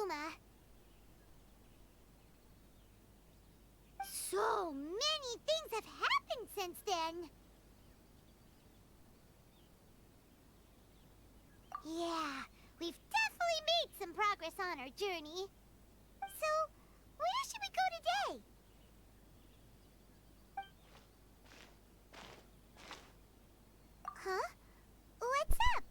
Inazuma. So many things have happened since then. Yeah, we've definitely made some progress on our journey. So, where should we go today? Huh? What's up?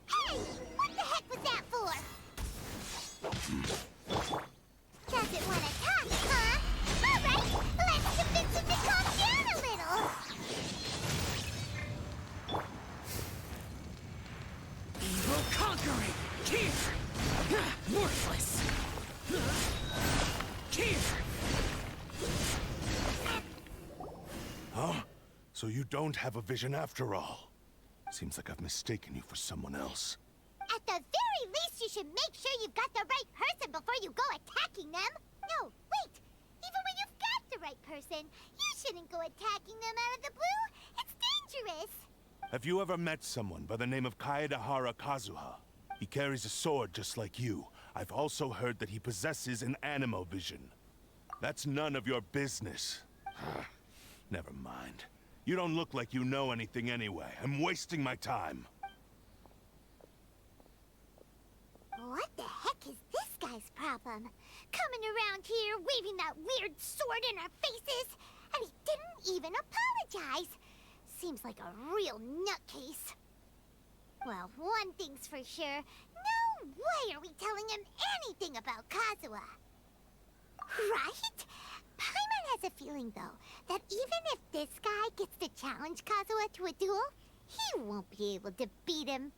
Hey! What the heck was that for? Doesn't want to talk, huh? Alright, let's convince him to calm down a little. Evil conquering! Here! Worthless! Here! Huh? So you don't have a vision after all? Seems like I've mistaken you for someone else. At the very least, you should make sure you've got the right person before you go attacking them. No, wait! Even when you've got the right person, you shouldn't go attacking them out of the blue. It's dangerous. Have you ever met someone by the name of Kazuha? He carries a sword just like you. I've also heard that he possesses an animo vision. That's none of your business. Never mind. You don't look like you know anything anyway. I'm wasting my time. What the heck is this guy's problem? Coming around here, waving that weird sword in our faces, and he didn't even apologize. Seems like a real nutcase. Well, one thing's for sure. No way are we telling him anything about Kazuha. Right? Paimon has a feeling, though, that even if this guy gets to challenge Kazuha to a duel, he won't be able to beat him.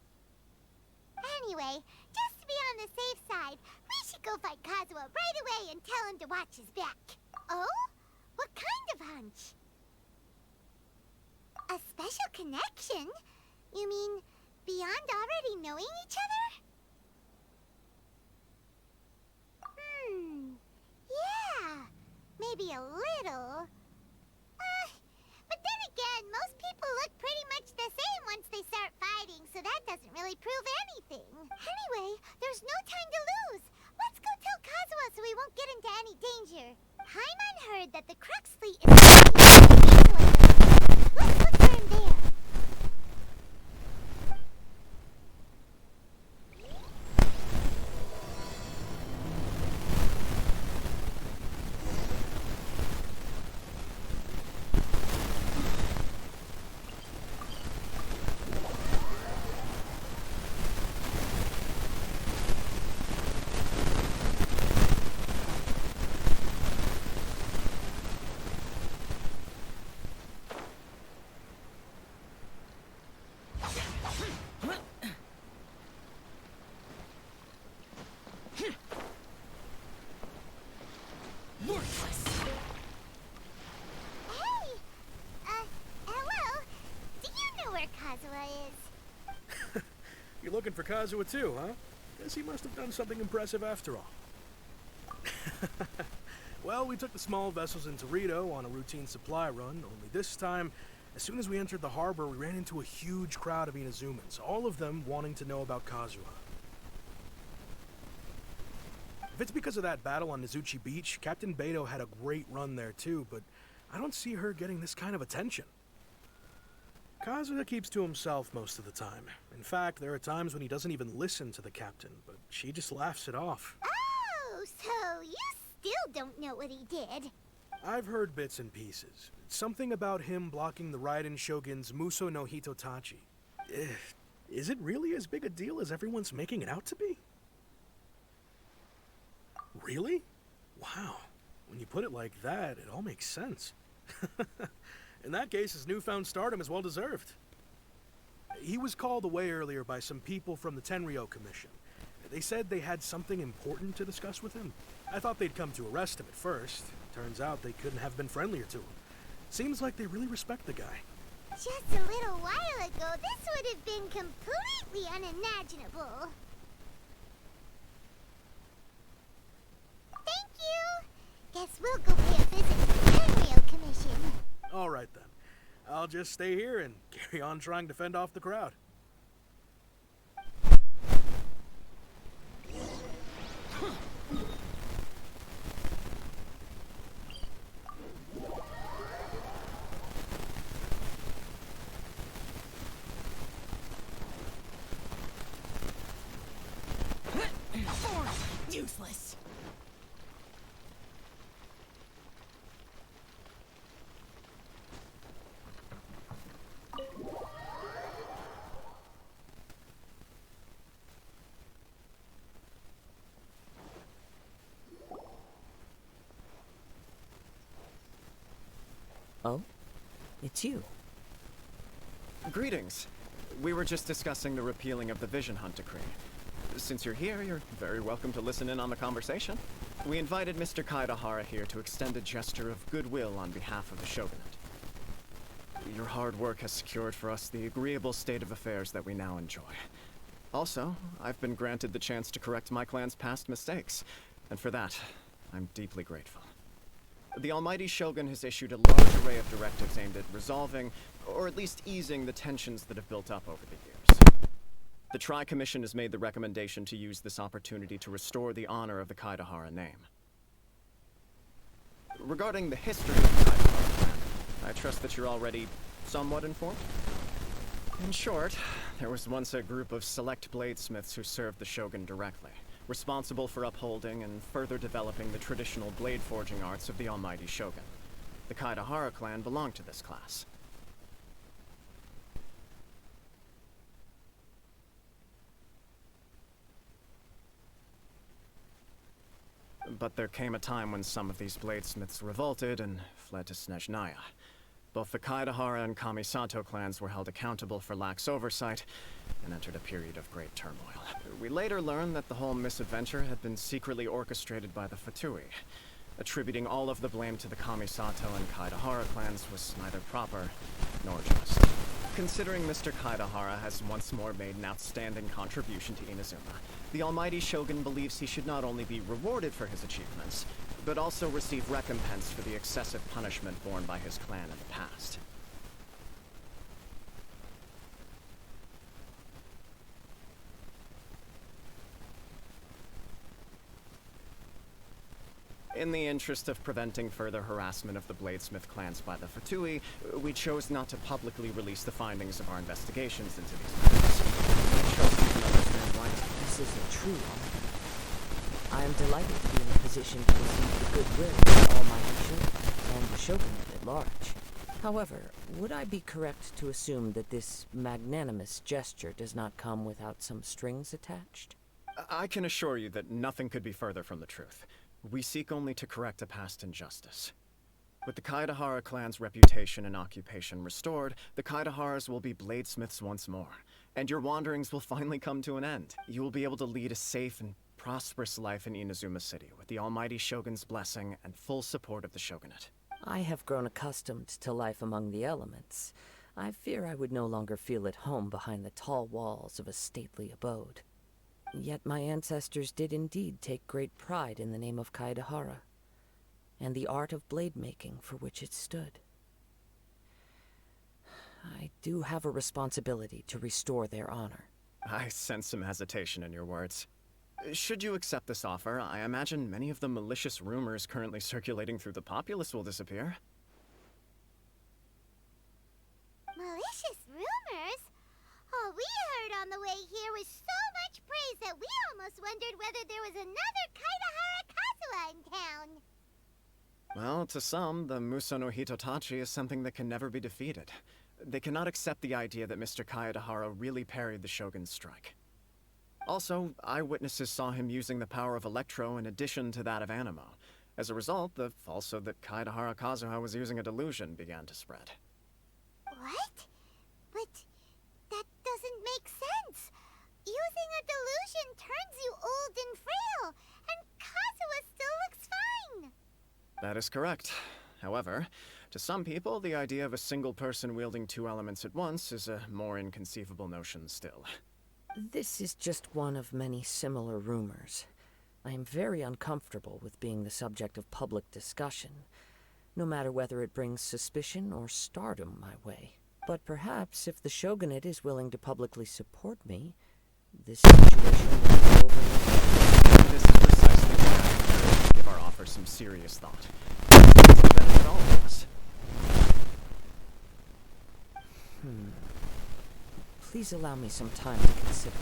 Anyway, just to be on the safe side, we should go find Kazuha right away and tell him to watch his back. Oh? What kind of hunch? A special connection? You mean beyond already knowing each other? Yeah, maybe a little. But then again, most people look pretty much the same once they start fighting, so that doesn't really prove anything. Anyway, there's no time to lose. Let's go tell Kazuha so we won't get into any danger. Paimon heard that the Crux fleet is Let's look for him there. You're looking for Kazuha too, huh? Guess he must have done something impressive after all. Well, we took the small vessels into Rito on a routine supply run, only this time, as soon as we entered the harbor, we ran into a huge crowd of Inazumans, all of them wanting to know about Kazuha. If it's because of that battle on Nizuchi Beach, Captain Beto had a great run there too, but I don't see her getting this kind of attention. Kazuha keeps to himself most of the time. In fact, there are times when he doesn't even listen to the captain, but she just laughs it off. Oh, so you still don't know what he did? I've heard bits and pieces. Something about him blocking the Raiden Shogun's Muso no Hitotachi. Is it really as big a deal as everyone's making it out to be? Really? Wow. When you put it like that, it all makes sense. In that case, his newfound stardom is well deserved. He was called away earlier by some people from the Tenryo Commission. They said they had something important to discuss with him. I thought they'd come to arrest him at first. Turns out they couldn't have been friendlier to him. Seems like they really respect the guy. Just a little while ago, this would have been completely unimaginable. Thank you! Guess we'll go pay a visit to the Tenryo Commission. All right then. I'll just stay here and carry on trying to fend off the crowd. Useless. Oh? It's you. Greetings. We were just discussing the repealing of the Vision Hunt decree. Since you're here, you're very welcome to listen in on the conversation. We invited Mr. Kaedahara here to extend a gesture of goodwill on behalf of the Shogunate. Your hard work has secured for us the agreeable state of affairs that we now enjoy. Also, I've been granted the chance to correct my clan's past mistakes, and for that, I'm deeply grateful. The Almighty Shogun has issued a large array of directives aimed at resolving, or at least easing, the tensions that have built up over the years. The Tri-Commission has made the recommendation to use this opportunity to restore the honor of the Kaedahara name. Regarding the history of the Kaedahara clan, I trust that you're already somewhat informed? In short, there was once a group of select bladesmiths who served the Shogun directly, responsible for upholding and further developing the traditional blade forging arts of the Almighty Shogun. The Kaedahara clan belonged to this class. But there came a time when some of these bladesmiths revolted and fled to Snezhnaya. Both the Kaedahara and Kamisato clans were held accountable for lax oversight and entered a period of great turmoil. We later learned that the whole misadventure had been secretly orchestrated by the Fatui. Attributing all of the blame to the Kamisato and Kaedahara clans was neither proper nor just. Considering Mr. Kaedahara has once more made an outstanding contribution to Inazuma, the Almighty Shogun believes he should not only be rewarded for his achievements, but also receive recompense for the excessive punishment borne by his clan in the past. In the interest of preventing further harassment of the bladesmith clans by the Fatui, we chose not to publicly release the findings of our investigations into these matters. We chose to understand why. This isn't true, Almighty. I am delighted to be in a position to receive the goodwill of the Almighty Shogun and the Shogunate at large. However, would I be correct to assume that this magnanimous gesture does not come without some strings attached? I can assure you that nothing could be further from the truth. We seek only to correct a past injustice. With the Kaedahara clan's reputation and occupation restored, the Kaedaharas will be bladesmiths once more, and your wanderings will finally come to an end. You will be able to lead a safe and prosperous life in Inazuma City, with the Almighty Shogun's blessing and full support of the Shogunate. I have grown accustomed to life among the elements. I fear I would no longer feel at home behind the tall walls of a stately abode. Yet my ancestors did indeed take great pride in the name of Kaedahara, and the art of blade making for which it stood. I do have a responsibility to restore their honor. I sense some hesitation in your words. Should you accept this offer, I imagine many of the malicious rumors currently circulating through the populace will disappear. Malicious rumors? All we heard on the way here was so much praise that we almost wondered whether there was another Kaedahara Kazuha in town. Well, to some, the Muso no Hitotachi is something that can never be defeated. They cannot accept the idea that Mr. Kaedahara really parried the Shogun's strike. Also, eyewitnesses saw him using the power of Electro in addition to that of Animo. As a result, the falsehood that Kaedahara Kazuha was using a delusion began to spread. What? But that doesn't make sense. Using a delusion turns you old and frail, and Kazuha still looks fine. That is correct. However, to some people, the idea of a single person wielding two elements at once is a more inconceivable notion still. This is just one of many similar rumors. I am very uncomfortable with being the subject of public discussion, no matter whether it brings suspicion or stardom my way. But perhaps if the shogunate is willing to publicly support me, this situation will go over. This is precisely why I encourage you to give our offer some serious thought. It will benefit all of us. Please allow me some time to consider.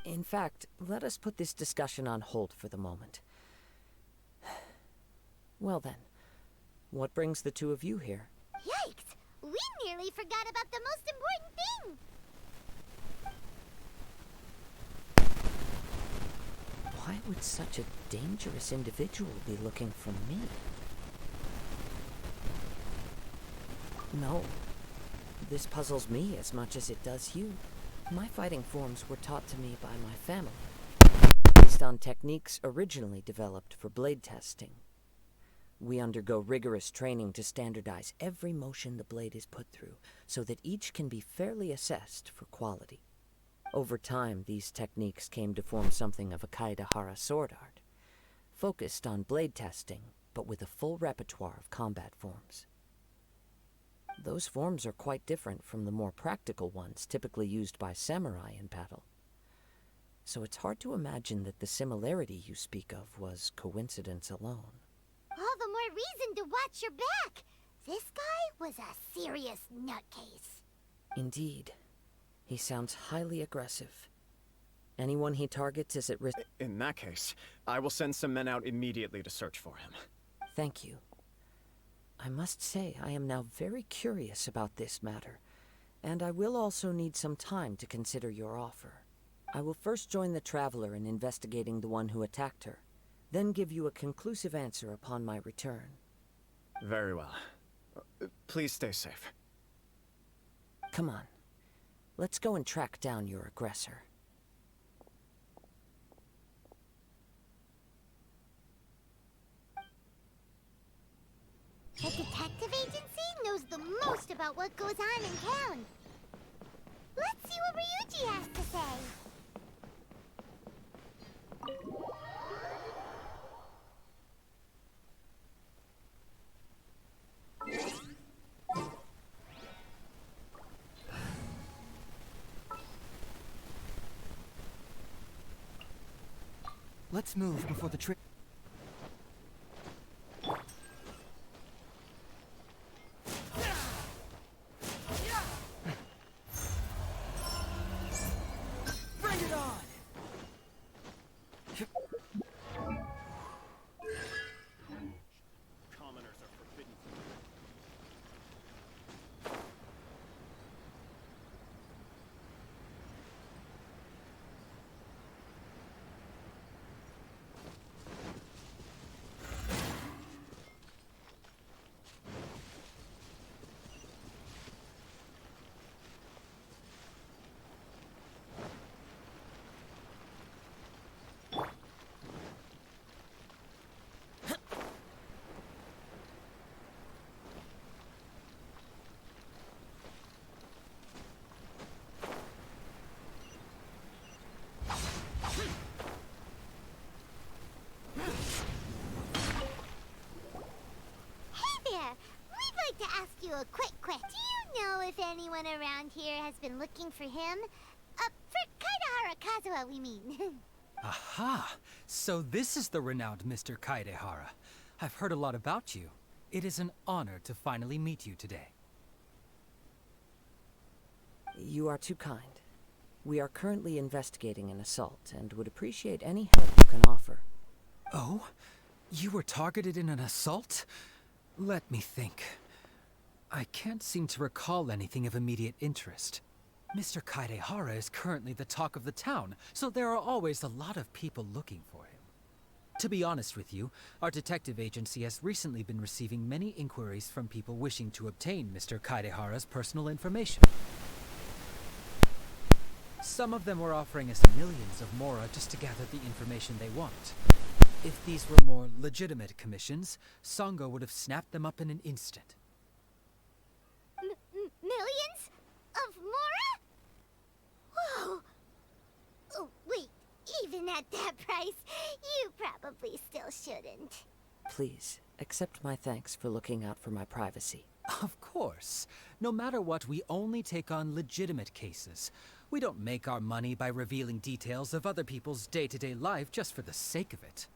In fact, let us put this discussion on hold for the moment. Well then, what brings the two of you here? Yikes! We nearly forgot about the most important thing! Why would such a dangerous individual be looking for me? No. This puzzles me as much as it does you. My fighting forms were taught to me by my family, based on techniques originally developed for blade testing. We undergo rigorous training to standardize every motion the blade is put through, so that each can be fairly assessed for quality. Over time, these techniques came to form something of a Kaedahara sword art, focused on blade testing, but with a full repertoire of combat forms. Those forms are quite different from the more practical ones typically used by samurai in battle. So it's hard to imagine that the similarity you speak of was coincidence alone. All the more reason to watch your back! This guy was a serious nutcase. Indeed. He sounds highly aggressive. Anyone he targets is at risk. In that case, I will send some men out immediately to search for him. Thank you. I must say I am now very curious about this matter, and I will also need some time to consider your offer. I will first join the Traveler in investigating the one who attacked her, then give you a conclusive answer upon my return. Very well. Please stay safe. Come on. Let's go and track down your aggressor. The detective agency knows the most about what goes on in town. Let's see what Ryuji has to say. Let's move before the trip. Bring it on! Commoners are forbidden. To ask you a quick question. Do you know if anyone around here has been looking for him? For Kaedahara Kazuha, we mean. Aha! So this is the renowned Mr. Kaedahara. I've heard a lot about you. It is an honor to finally meet you today. You are too kind. We are currently investigating an assault and would appreciate any help you can offer. Oh? You were targeted in an assault? Let me think. I can't seem to recall anything of immediate interest. Mr. Kaedahara is currently the talk of the town, so there are always a lot of people looking for him. To be honest with you, our detective agency has recently been receiving many inquiries from people wishing to obtain Mr. Kaedahara's personal information. Some of them were offering us millions of mora just to gather the information they want. If these were more legitimate commissions, Sango would have snapped them up in an instant. Millions? Of mora? Whoa! Oh, wait, even at that price, you probably still shouldn't. Please, accept my thanks for looking out for my privacy. Of course. No matter what, we only take on legitimate cases. We don't make our money by revealing details of other people's day-to-day life just for the sake of it.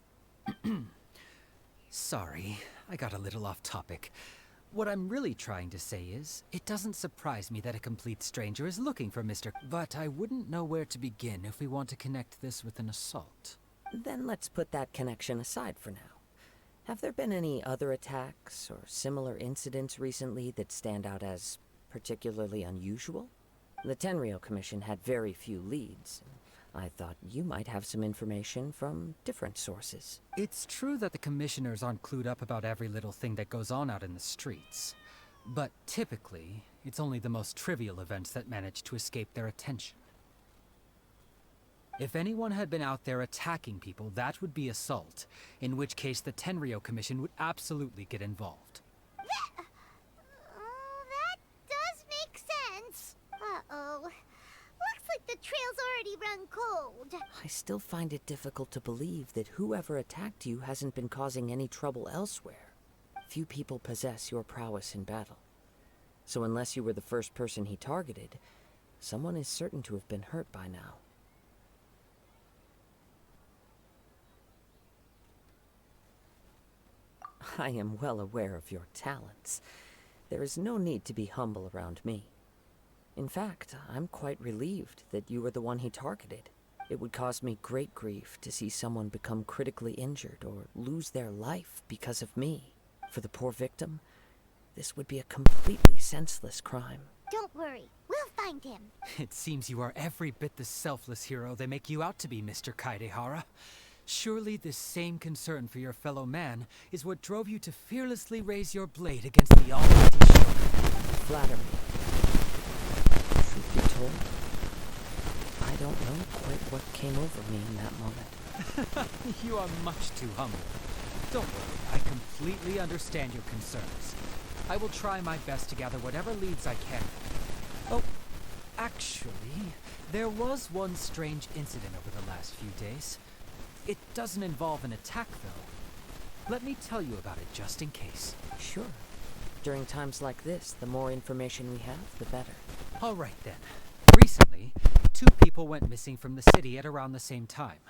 Sorry, I got a little off topic. What I'm really trying to say is, it doesn't surprise me that a complete stranger is looking for Mr. But I wouldn't know where to begin if we want to connect this with an assault. Then let's put that connection aside for now. Have there been any other attacks or similar incidents recently that stand out as particularly unusual? The Tenryou Commission had very few leads. I thought you might have some information from different sources. It's true that the commissioners aren't clued up about every little thing that goes on out in the streets. But typically, it's only the most trivial events that manage to escape their attention. If anyone had been out there attacking people, that would be assault, in which case the Tenryou Commission would absolutely get involved. That does make sense. Uh-oh. Looks like the trail's already run cold. I still find it difficult to believe that whoever attacked you hasn't been causing any trouble elsewhere. Few people possess your prowess in battle. So unless you were the first person he targeted, someone is certain to have been hurt by now. I am well aware of your talents. There is no need to be humble around me. In fact, I'm quite relieved that you were the one he targeted. It would cause me great grief to see someone become critically injured or lose their life because of me. For the poor victim, this would be a completely senseless crime. Don't worry, we'll find him. It seems you are every bit the selfless hero they make you out to be, Mr. Kaedehara. Surely this same concern for your fellow man is what drove you to fearlessly raise your blade against the almighty Shogun. Flatter me. Truth be told, I don't know quite what came over me in that moment. You are much too humble. Don't worry, I completely understand your concerns. I will try my best to gather whatever leads I can. Oh, actually, there was one strange incident over the last few days. It doesn't involve an attack, though. Let me tell you about it just in case. Sure. During times like this, the more information we have, the better. All right, then. Recently, 2 people went missing from the city at around the same time.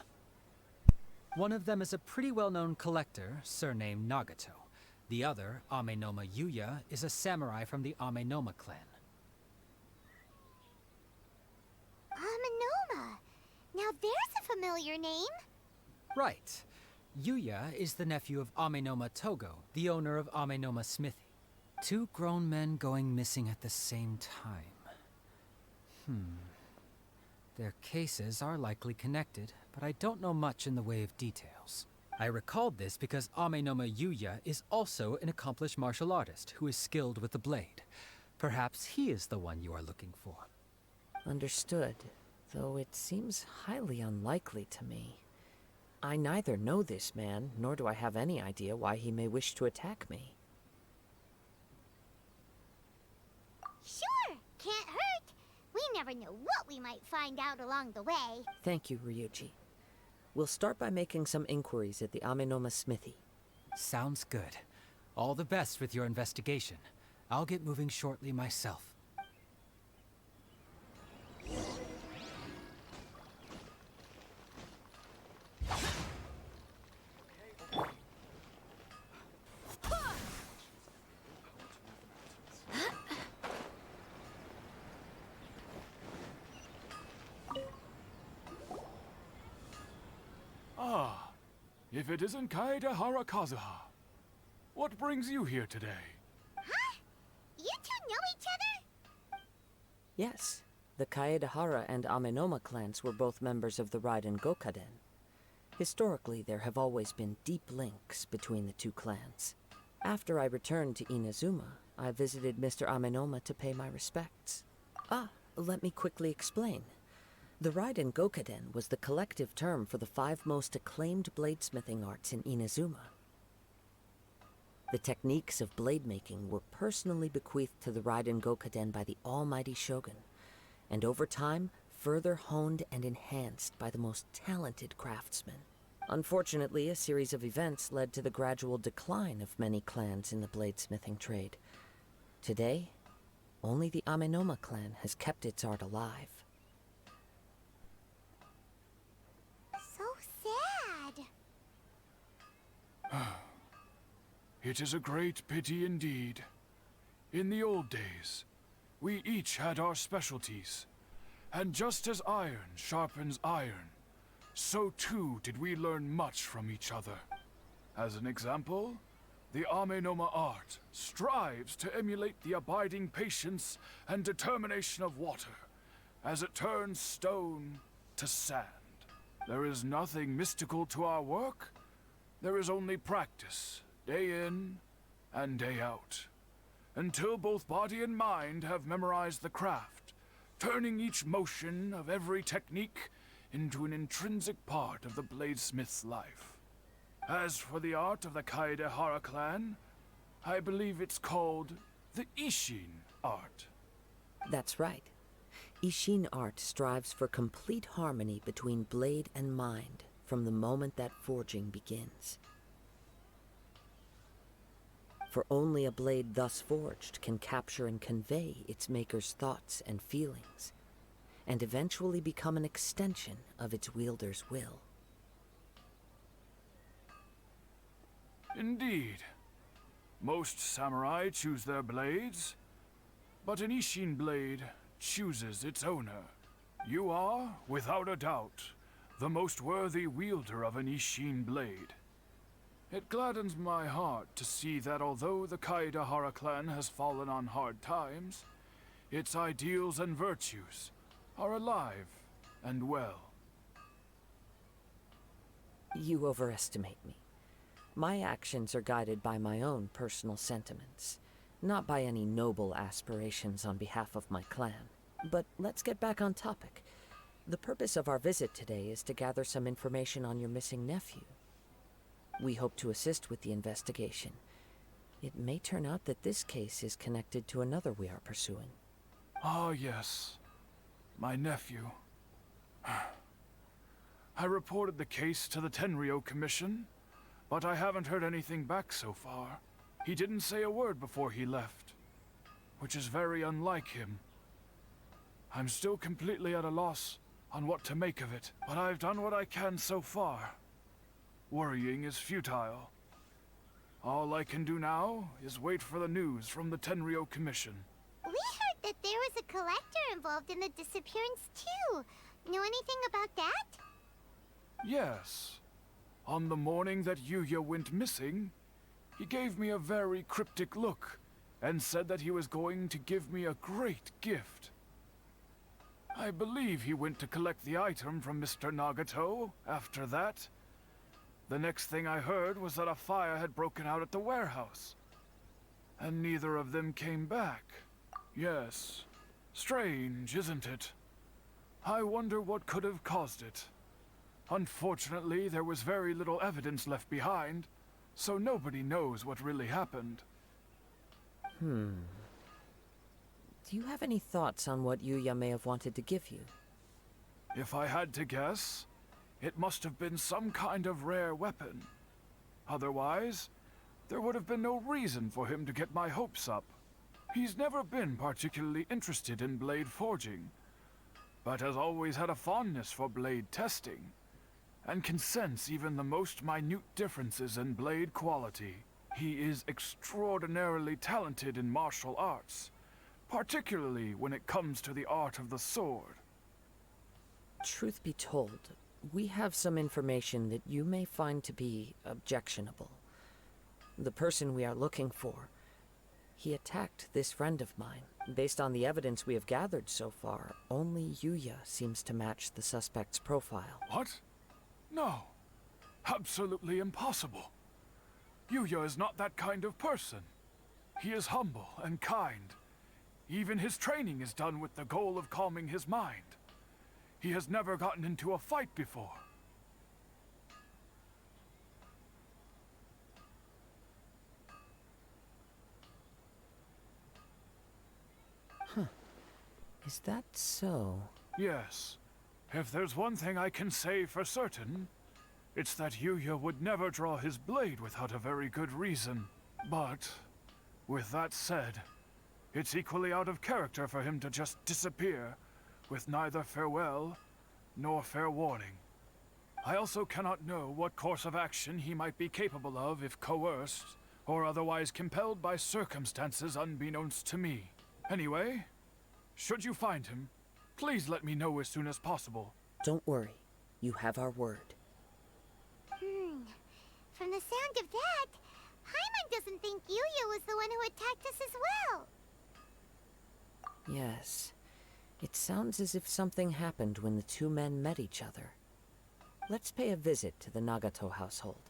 One of them is a pretty well-known collector, surnamed Nagato. The other, Amenoma Yuya, is a samurai from the Amenoma clan. Amenoma. Now there's a familiar name. Right. Yuya is the nephew of Amenoma Togo, the owner of Amenoma Smithy. 2 grown men going missing at the same time. Their cases are likely connected, but I don't know much in the way of details. I recalled this because Amenoma Yuya is also an accomplished martial artist who is skilled with the blade. Perhaps he is the one you are looking for. Understood, though it seems highly unlikely to me. I neither know this man, nor do I have any idea why he may wish to attack me. Sure, can't hurt. We never know what we might find out along the way. Thank you, Ryuji. We'll start by making some inquiries at the Amenoma Smithy. Sounds good. All the best with your investigation. I'll get moving shortly myself. Ah, if it isn't Kaedehara Kazuha. What brings you here today? Huh? You two know each other? Yes, the Kaedehara and Amenoma clans were both members of the Raiden Gokaden. Historically, there have always been deep links between the 2 clans. After I returned to Inazuma, I visited Mr. Amenoma to pay my respects. Let me quickly explain. The Raiden Gokaden was the collective term for the 5 most acclaimed bladesmithing arts in Inazuma. The techniques of blade making were personally bequeathed to the Raiden Gokaden by the almighty Shogun, and over time, further honed and enhanced by the most talented craftsmen. Unfortunately, a series of events led to the gradual decline of many clans in the bladesmithing trade. Today, only the Amenoma clan has kept its art alive. So sad. It is a great pity indeed. In the old days, we each had our specialties. And just as iron sharpens iron, so too did we learn much from each other. As an example, the Amenoma art strives to emulate the abiding patience and determination of water, as it turns stone to sand. There is nothing mystical to our work. There is only practice, day in and day out, until both body and mind have memorized the craft, turning each motion of every technique into an intrinsic part of the bladesmith's life. As for the art of the Kaedehara clan, I believe it's called the Ishin art. That's right. Ishin art strives for complete harmony between blade and mind from the moment that forging begins. For only a blade thus forged can capture and convey its maker's thoughts and feelings, and eventually become an extension of its wielder's will. Indeed. Most samurai choose their blades, but an Ishin blade chooses its owner. You are, without a doubt, the most worthy wielder of an Ishin blade. It gladdens my heart to see that although the Kaedehara clan has fallen on hard times, its ideals and virtues are alive and well. You overestimate me. My actions are guided by my own personal sentiments, not by any noble aspirations on behalf of my clan. But let's get back on topic. The purpose of our visit today is to gather some information on your missing nephew. We hope to assist with the investigation. It may turn out that this case is connected to another we are pursuing. Ah, yes. My nephew. I reported the case to the Tenryou Commission, but I haven't heard anything back so far. He didn't say a word before he left, which is very unlike him. I'm still completely at a loss on what to make of it, but I've done what I can so far. Worrying is futile. All I can do now is wait for the news from the Tenryou Commission. We heard that there was a collector involved in the disappearance too. Know anything about that? Yes. On the morning that Yuya went missing, he gave me a very cryptic look and said that he was going to give me a great gift. I believe he went to collect the item from Mr. Nagato after that. The next thing I heard was that a fire had broken out at the warehouse, and neither of them came back. Yes, strange, isn't it? I wonder what could have caused it. Unfortunately, there was very little evidence left behind, so nobody knows what really happened. Do you have any thoughts on what Yuya may have wanted to give you? If I had to guess, it must have been some kind of rare weapon. Otherwise, there would have been no reason for him to get my hopes up. He's never been particularly interested in blade forging, but has always had a fondness for blade testing, and can sense even the most minute differences in blade quality. He is extraordinarily talented in martial arts, particularly when it comes to the art of the sword. Truth be told, we have some information that you may find to be objectionable. The person we are looking for, he attacked this friend of mine. Based on the evidence we have gathered so far, only Yuya seems to match the suspect's profile. What? No. Absolutely impossible. Yuya is not that kind of person. He is humble and kind. Even his training is done with the goal of calming his mind. He has never gotten into a fight before. Is that so? Yes. If there's one thing I can say for certain, it's that Yuya would never draw his blade without a very good reason. But, with that said, It's equally out of character for him to just disappear, with neither farewell nor fair warning. I also cannot know what course of action he might be capable of if coerced, or otherwise compelled by circumstances unbeknownst to me. Anyway, should you find him, please let me know as soon as possible. Don't worry. You have our word. From the sound of that, Paimon doesn't think Yuya was the one who attacked us as well. Yes. It sounds as if something happened when the two men met each other. Let's pay a visit to the Nagato household.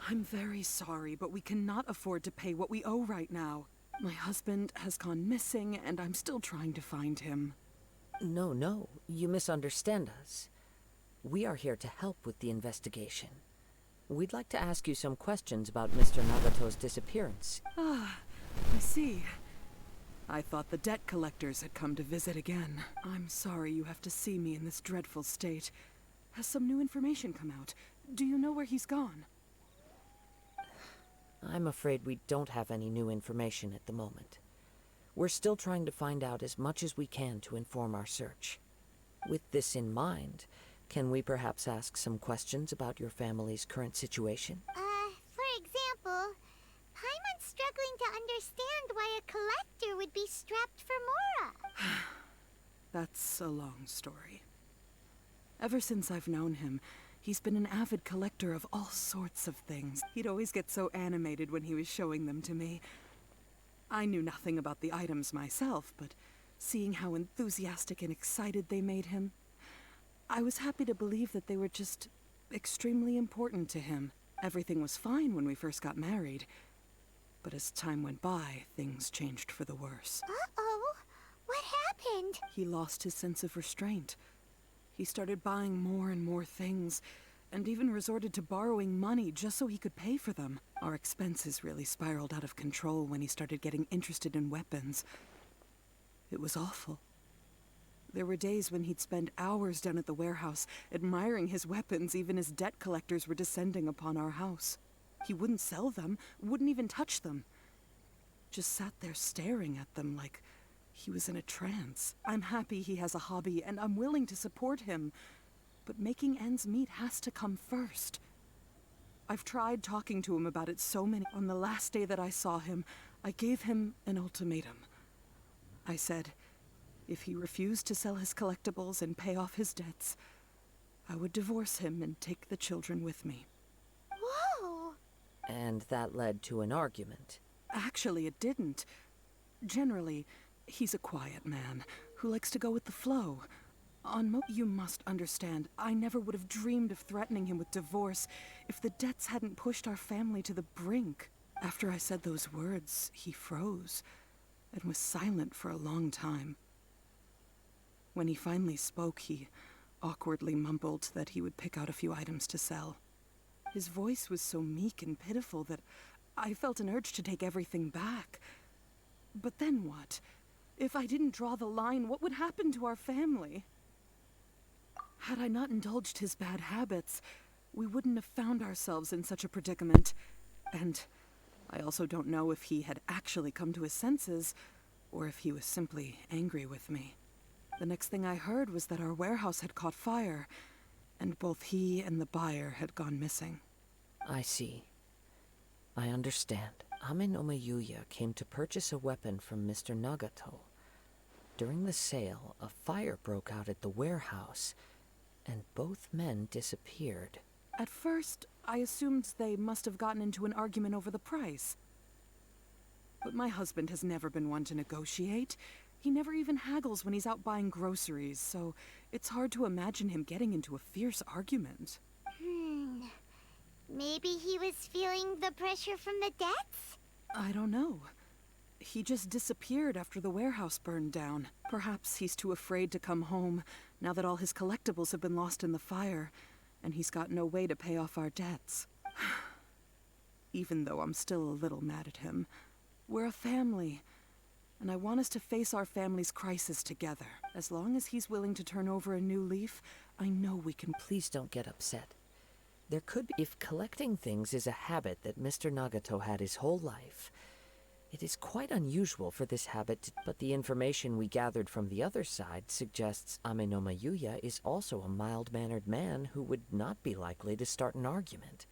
I'm very sorry, but we cannot afford to pay what we owe right now. My husband has gone missing, and I'm still trying to find him. No, you misunderstand us. We are here to help with the investigation. We'd like to ask you some questions about Mr. Nagato's disappearance. Ah, I see. I thought the debt collectors had come to visit again. I'm sorry you have to see me in this dreadful state. Has some new information come out? Do you know where he's gone? I'm afraid we don't have any new information at the moment. We're still trying to find out as much as we can to inform our search. With this in mind, can we perhaps ask some questions about your family's current situation? For example, Paimon's struggling to understand why a collector would be strapped for Mora. That's a long story. Ever since I've known him, he's been an avid collector of all sorts of things. He'd always get so animated when he was showing them to me. I knew nothing about the items myself, but seeing how enthusiastic and excited they made him, I was happy to believe that they were just extremely important to him. Everything was fine when we first got married, but as time went by, things changed for the worse. Uh-oh, what happened? He lost his sense of restraint. He started buying more and more things, and even resorted to borrowing money just so he could pay for them. Our expenses really spiraled out of control when he started getting interested in weapons. It was awful. There were days when he'd spend hours down at the warehouse, admiring his weapons even as debt collectors were descending upon our house. He wouldn't sell them, wouldn't even touch them. Just sat there staring at them like he was in a trance. I'm happy he has a hobby, and I'm willing to support him. But making ends meet has to come first. I've tried talking to him about it so many. On the last day that I saw him, I gave him an ultimatum. I said, if he refused to sell his collectibles and pay off his debts, I would divorce him and take the children with me. Whoa! And that led to an argument. Actually, it didn't. Generally, he's a quiet man who likes to go with the flow. You must understand, I never would have dreamed of threatening him with divorce if the debts hadn't pushed our family to the brink. After I said those words, he froze and was silent for a long time. When he finally spoke, he awkwardly mumbled that he would pick out a few items to sell. His voice was so meek and pitiful that I felt an urge to take everything back. But then what? If I didn't draw the line, what would happen to our family? Had I not indulged his bad habits, we wouldn't have found ourselves in such a predicament. And I also don't know if he had actually come to his senses, or if he was simply angry with me. The next thing I heard was that our warehouse had caught fire, and both he and the buyer had gone missing. I see. I understand. Amenome Yuya came to purchase a weapon from Mr. Nagato. During the sale, a fire broke out at the warehouse, and both men disappeared. At first, I assumed they must have gotten into an argument over the price. But my husband has never been one to negotiate. He never even haggles when he's out buying groceries, so it's hard to imagine him getting into a fierce argument. Maybe he was feeling the pressure from the debts? I don't know. He just disappeared after the warehouse burned down. Perhaps he's too afraid to come home, now that all his collectibles have been lost in the fire, and he's got no way to pay off our debts. Even though I'm still a little mad at him. We're a family, and I want us to face our family's crisis together. As long as he's willing to turn over a new leaf, I know we can. Please don't get upset. There could be. If collecting things is a habit that Mr. Nagato had his whole life, it is quite unusual for this habit but the information we gathered from the other side suggests Amenoma Yuya is also a mild-mannered man who would not be likely to start an argument.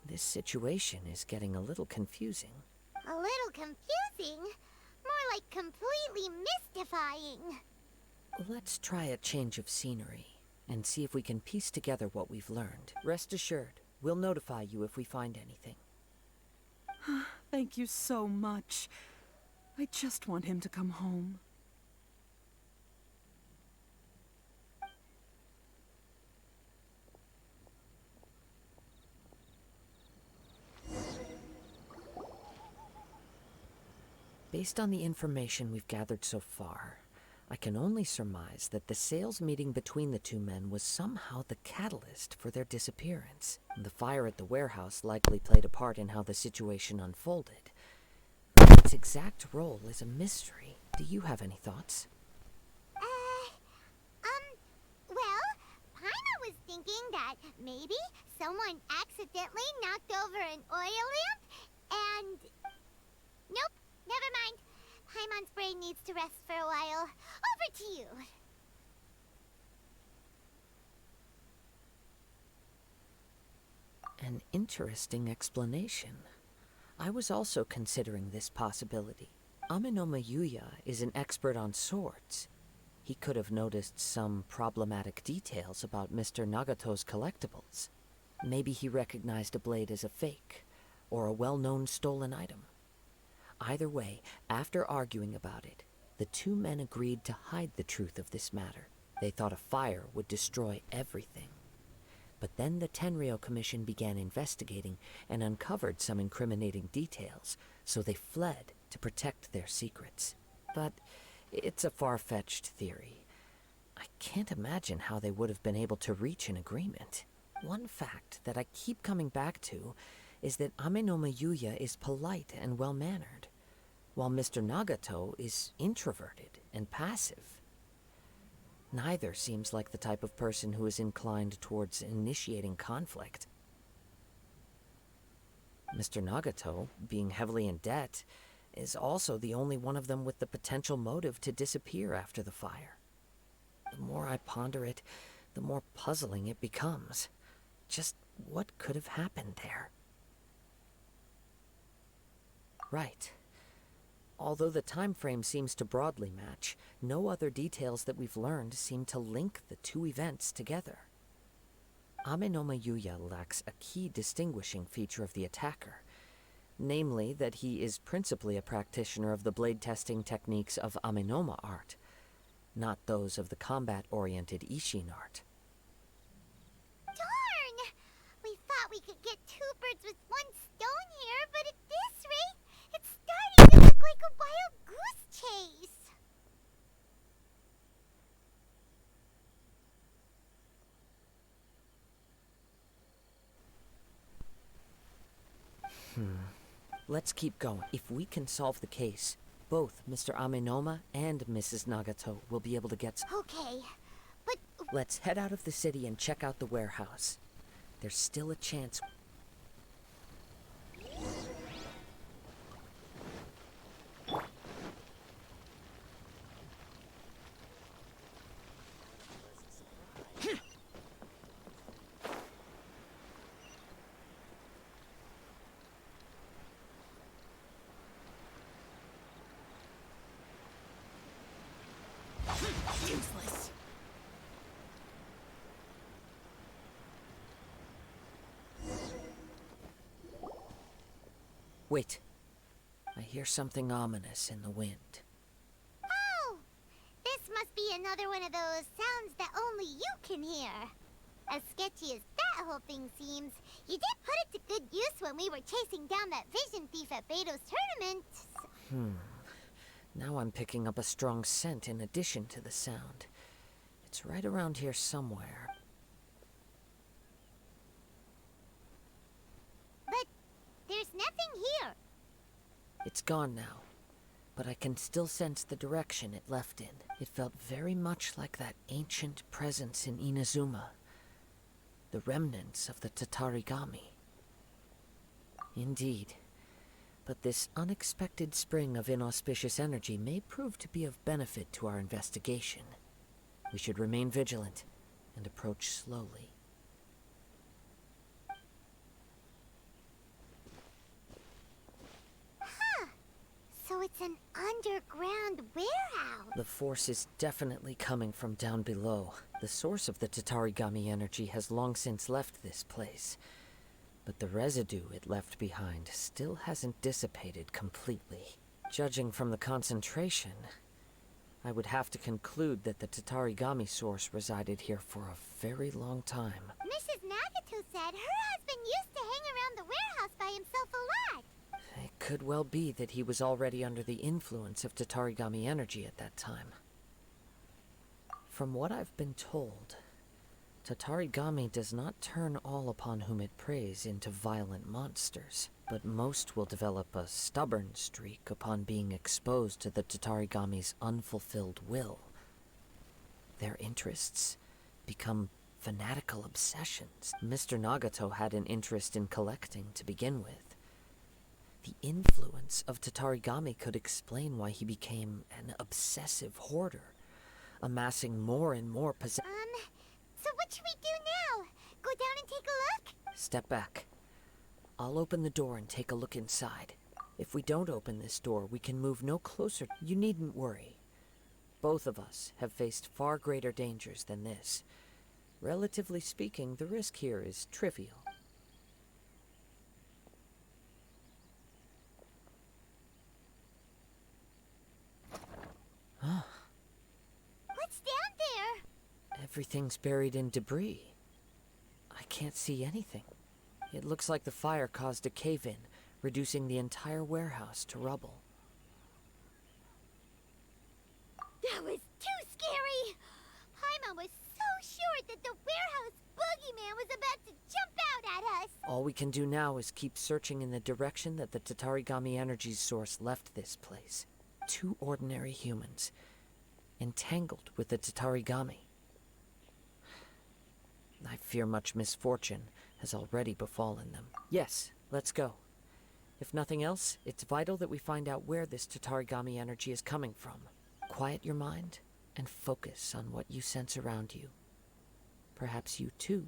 This situation is getting a little confusing. A little confusing? More like completely mystifying. Let's try a change of scenery and see if we can piece together what we've learned. Rest assured, we'll notify you if we find anything. Thank you so much. I just want him to come home. Based on the information we've gathered so far, I can only surmise that the sales meeting between the two men was somehow the catalyst for their disappearance. The fire at the warehouse likely played a part in how the situation unfolded. Its exact role is a mystery. Do you have any thoughts? Well, Paima was thinking that maybe someone accidentally knocked over an oil lamp and... Nope, never mind. Paimon's brain needs to rest for a while. Over to you. An interesting explanation. I was also considering this possibility. Amenoma Yuya is an expert on swords. He could have noticed some problematic details about Mr. Nagato's collectibles. Maybe he recognized a blade as a fake, or a well-known stolen item. Either way, after arguing about it, the two men agreed to hide the truth of this matter. They thought a fire would destroy everything. But then the Tenryo Commission began investigating and uncovered some incriminating details, so they fled to protect their secrets. But it's a far-fetched theory. I can't imagine how they would have been able to reach an agreement. One fact that I keep coming back to is that Amenoma Yuya is polite and well-mannered, while Mr. Nagato is introverted and passive. Neither seems like the type of person who is inclined towards initiating conflict. Mr. Nagato, being heavily in debt, is also the only one of them with the potential motive to disappear after the fire. The more I ponder it, the more puzzling it becomes. Just what could have happened there? Right. Although the time frame seems to broadly match, no other details that we've learned seem to link the two events together. Amenoma Yuya lacks a key distinguishing feature of the attacker, namely that he is principally a practitioner of the blade testing techniques of Amenoma art, not those of the combat-oriented Ishin art. Darn! We thought we could get two birds with one stone here, but at this rate, it's starting to look like a wild goose chase. Let's keep going. If we can solve the case, both Mr. Amenoma and Mrs. Nagato will be able to get... Okay, but... Let's head out of the city and check out the warehouse. There's still a chance... Useless. Wait. I hear something ominous in the wind. Oh! This must be another one of those sounds that only you can hear. As sketchy as that whole thing seems, you did put it to good use when we were chasing down that vision thief at Beto's tournament. Now I'm picking up a strong scent in addition to the sound. It's right around here somewhere. But there's nothing here. It's gone now, but I can still sense the direction it left in. It felt very much like that ancient presence in Inazuma. The remnants of the Tatarigami. Indeed. But this unexpected spring of inauspicious energy may prove to be of benefit to our investigation. We should remain vigilant and approach slowly. So it's an underground warehouse. The force is definitely coming from down below. The source of the Tatarigami energy has long since left this place. But the residue it left behind still hasn't dissipated completely. Judging from the concentration, I would have to conclude that the Tatarigami source resided here for a very long time. Mrs. Nagato said her husband used to hang around the warehouse by himself a lot. It could well be that he was already under the influence of Tatarigami energy at that time. From what I've been told, Tatarigami does not turn all upon whom it preys into violent monsters, but most will develop a stubborn streak upon being exposed to the Tatarigami's unfulfilled will. Their interests become fanatical obsessions. Mr. Nagato had an interest in collecting to begin with. The influence of Tatarigami could explain why he became an obsessive hoarder, amassing more and more possessions. So what should we do now? Go down and take a look? Step back. I'll open the door and take a look inside. If we don't open this door, we can move no closer. You needn't worry. Both of us have faced far greater dangers than this. Relatively speaking, the risk here is trivial. What's down there? Everything's buried in debris. I can't see anything. It looks like the fire caused a cave-in, reducing the entire warehouse to rubble. That was too scary! Paimon was so sure that the warehouse boogeyman was about to jump out at us! All we can do now is keep searching in the direction that the Tatarigami energy's source left this place. 2 ordinary humans, entangled with the Tatarigami. I fear much misfortune has already befallen them. Yes, let's go. If nothing else, it's vital that we find out where this Tatarigami energy is coming from. Quiet your mind and focus on what you sense around you. Perhaps you too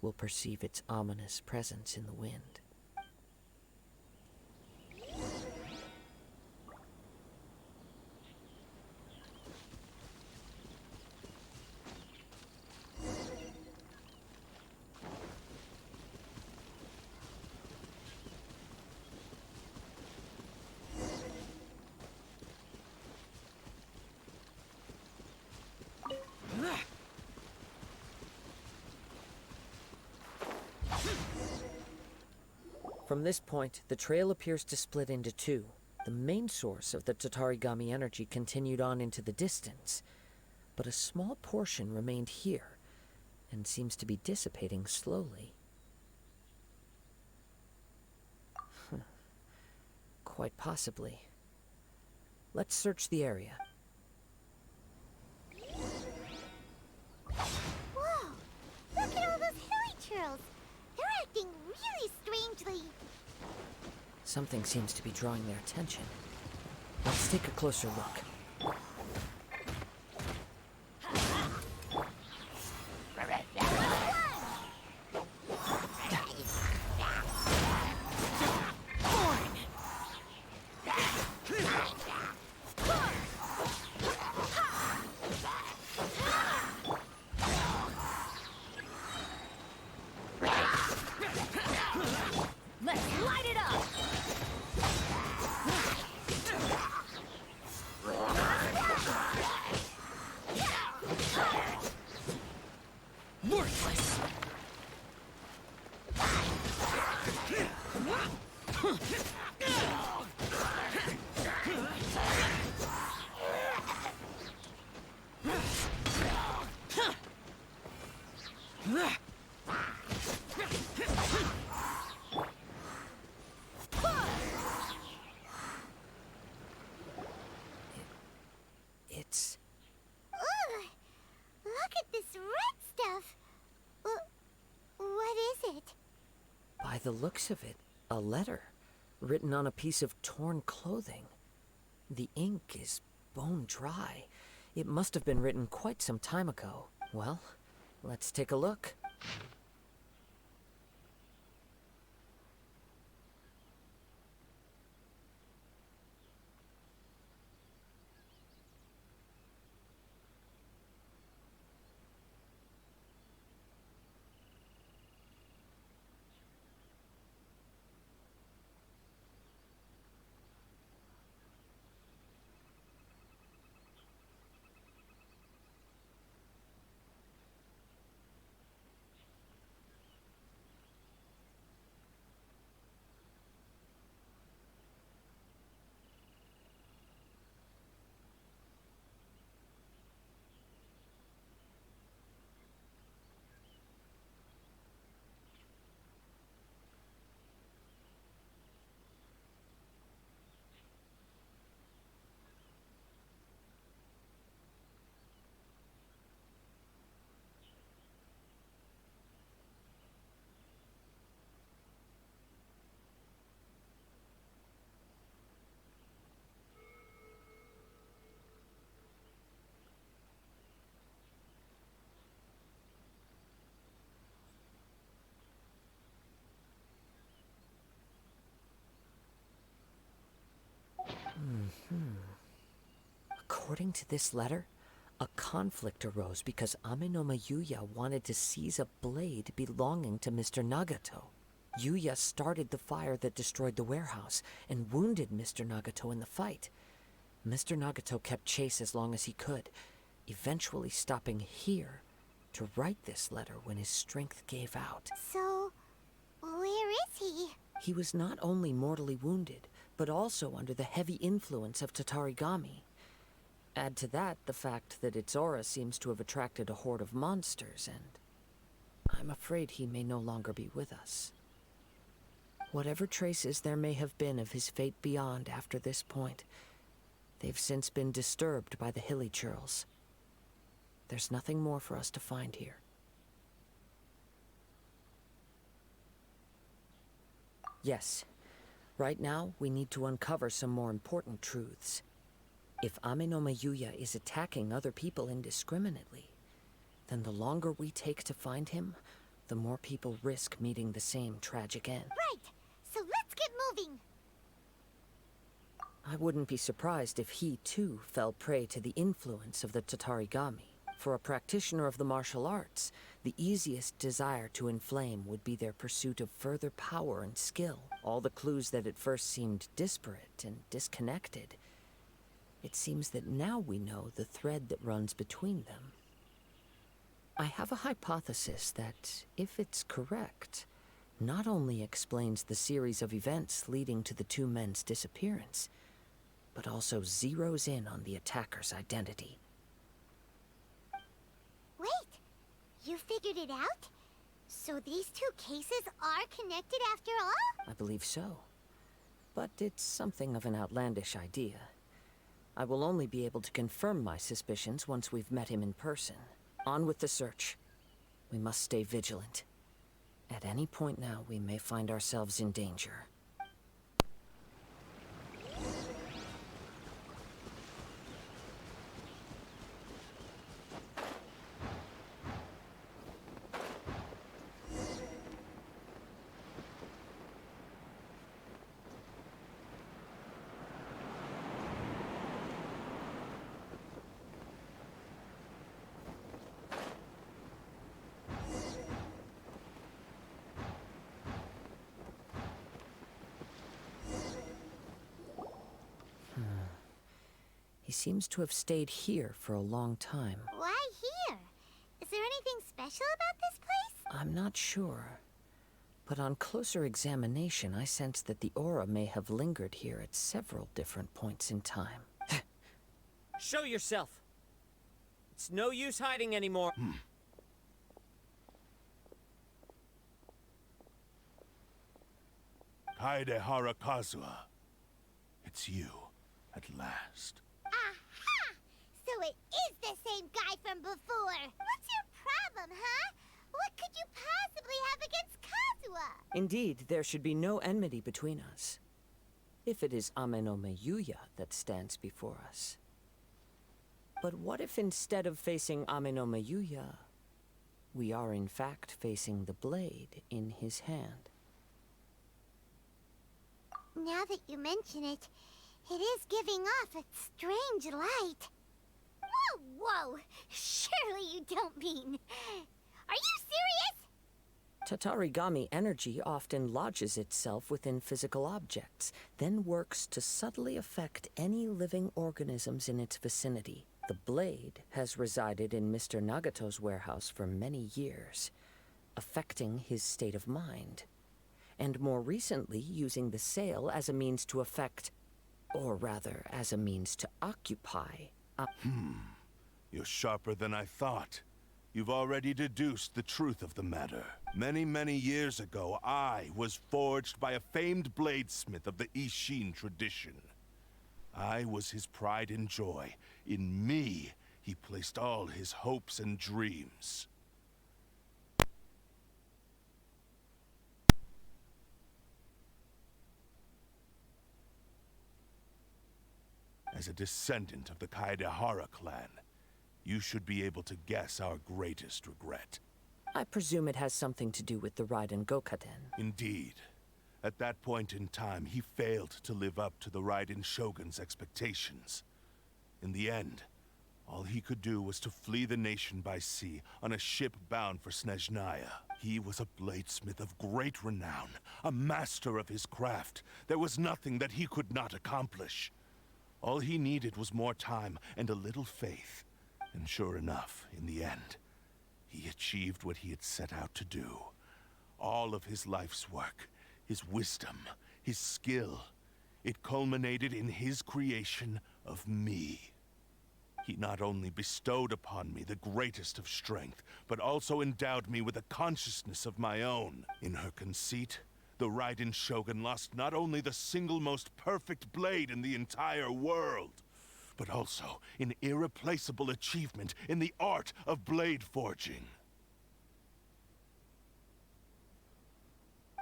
will perceive its ominous presence in the wind. From this point, the trail appears to split into 2. The main source of the Tatarigami energy continued on into the distance, but a small portion remained here, and seems to be dissipating slowly. Quite possibly. Let's search the area. Whoa! Look at all those hilly churls! They're acting really strangely. Something seems to be drawing their attention. Let's take a closer look. Let's light it up! It's... Ugh! Look at this red stuff! What is it? By the looks of it, a letter, written on a piece of torn clothing. The ink is bone dry. It must have been written quite some time ago. Well, let's take a look. According to this letter, a conflict arose because Amenoma Yuya wanted to seize a blade belonging to Mr. Nagato. Yuya started the fire that destroyed the warehouse and wounded Mr. Nagato in the fight. Mr. Nagato kept chase as long as he could, eventually stopping here to write this letter when his strength gave out. So, where is he? He was not only mortally wounded, but also under the heavy influence of Tatarigami. Add to that the fact that its aura seems to have attracted a horde of monsters, and I'm afraid he may no longer be with us. Whatever traces there may have been of his fate beyond after this point, they've since been disturbed by the hilly churls. There's nothing more for us to find here. Yes, right now we need to uncover some more important truths. If Amenoma Yuya is attacking other people indiscriminately, then the longer we take to find him, the more people risk meeting the same tragic end. Right! So let's get moving! I wouldn't be surprised if he, too, fell prey to the influence of the Tatarigami. For a practitioner of the martial arts, the easiest desire to inflame would be their pursuit of further power and skill. All the clues that at first seemed disparate and disconnected. It seems that now we know the thread that runs between them. I have a hypothesis that, if it's correct, not only explains the series of events leading to the two men's disappearance, but also zeroes in on the attacker's identity. Wait! You figured it out? So these two cases are connected after all? I believe so. But it's something of an outlandish idea. I will only be able to confirm my suspicions once we've met him in person. On with the search. We must stay vigilant. At any point now, we may find ourselves in danger. He seems to have stayed here for a long time. Why here? Is there anything special about this place? I'm not sure. But on closer examination, I sense that the aura may have lingered here at several different points in time. Show yourself! It's no use hiding anymore. Kaedehara Kazuha. It's you, at last. Aha! So it is the same guy from before. What's your problem, huh? What could you possibly have against Kazuha? Indeed, there should be no enmity between us. If it is Ame-no-me Yuya that stands before us. But what if instead of facing Ame-no-me Yuya, we are in fact facing the blade in his hand? Now that you mention it, it is giving off a strange light. Whoa, whoa! Surely you don't mean... Are you serious? Tatarigami energy often lodges itself within physical objects, then works to subtly affect any living organisms in its vicinity. The blade has resided in Mr. Nagato's warehouse for many years, affecting his state of mind, and more recently using the sail as a means to affect, or rather, as a means to occupy. You're sharper than I thought. You've already deduced the truth of the matter. Many, many years ago, I was forged by a famed bladesmith of the Ishin tradition. I was his pride and joy. In me, he placed all his hopes and dreams. As a descendant of the Kaedehara clan, you should be able to guess our greatest regret. I presume it has something to do with the Raiden Gokaden. Indeed. At that point in time, he failed to live up to the Raiden Shogun's expectations. In the end, all he could do was to flee the nation by sea on a ship bound for Snezhnaya. He was a bladesmith of great renown, a master of his craft. There was nothing that he could not accomplish. All he needed was more time and a little faith. And sure enough, in the end, he achieved what he had set out to do. All of his life's work, his wisdom, his skill, it culminated in his creation of me. He not only bestowed upon me the greatest of strength, but also endowed me with a consciousness of my own. In her conceit, the Raiden Shogun lost not only the single most perfect blade in the entire world, but also an irreplaceable achievement in the art of blade forging.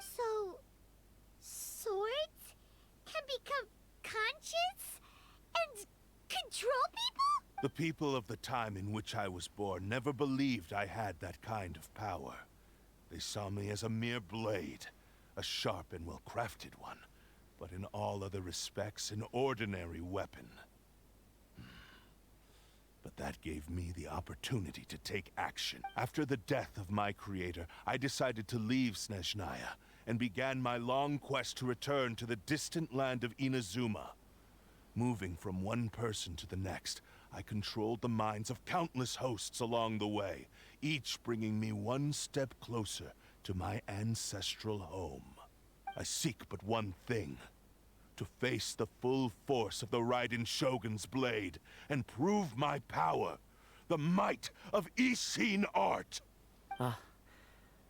So... swords can become conscious and control people? The people of the time in which I was born never believed I had that kind of power. They saw me as a mere blade, a sharp and well-crafted one, but in all other respects an ordinary weapon. But that gave me the opportunity to take action. After the death of my creator, I decided to leave Snezhnaya and began my long quest to return to the distant land of Inazuma. Moving from one person to the next, I controlled the minds of countless hosts along the way, each bringing me one step closer to my ancestral home. I seek but one thing: to face the full force of the Raiden Shogun's blade and prove my power, the might of Ishin art.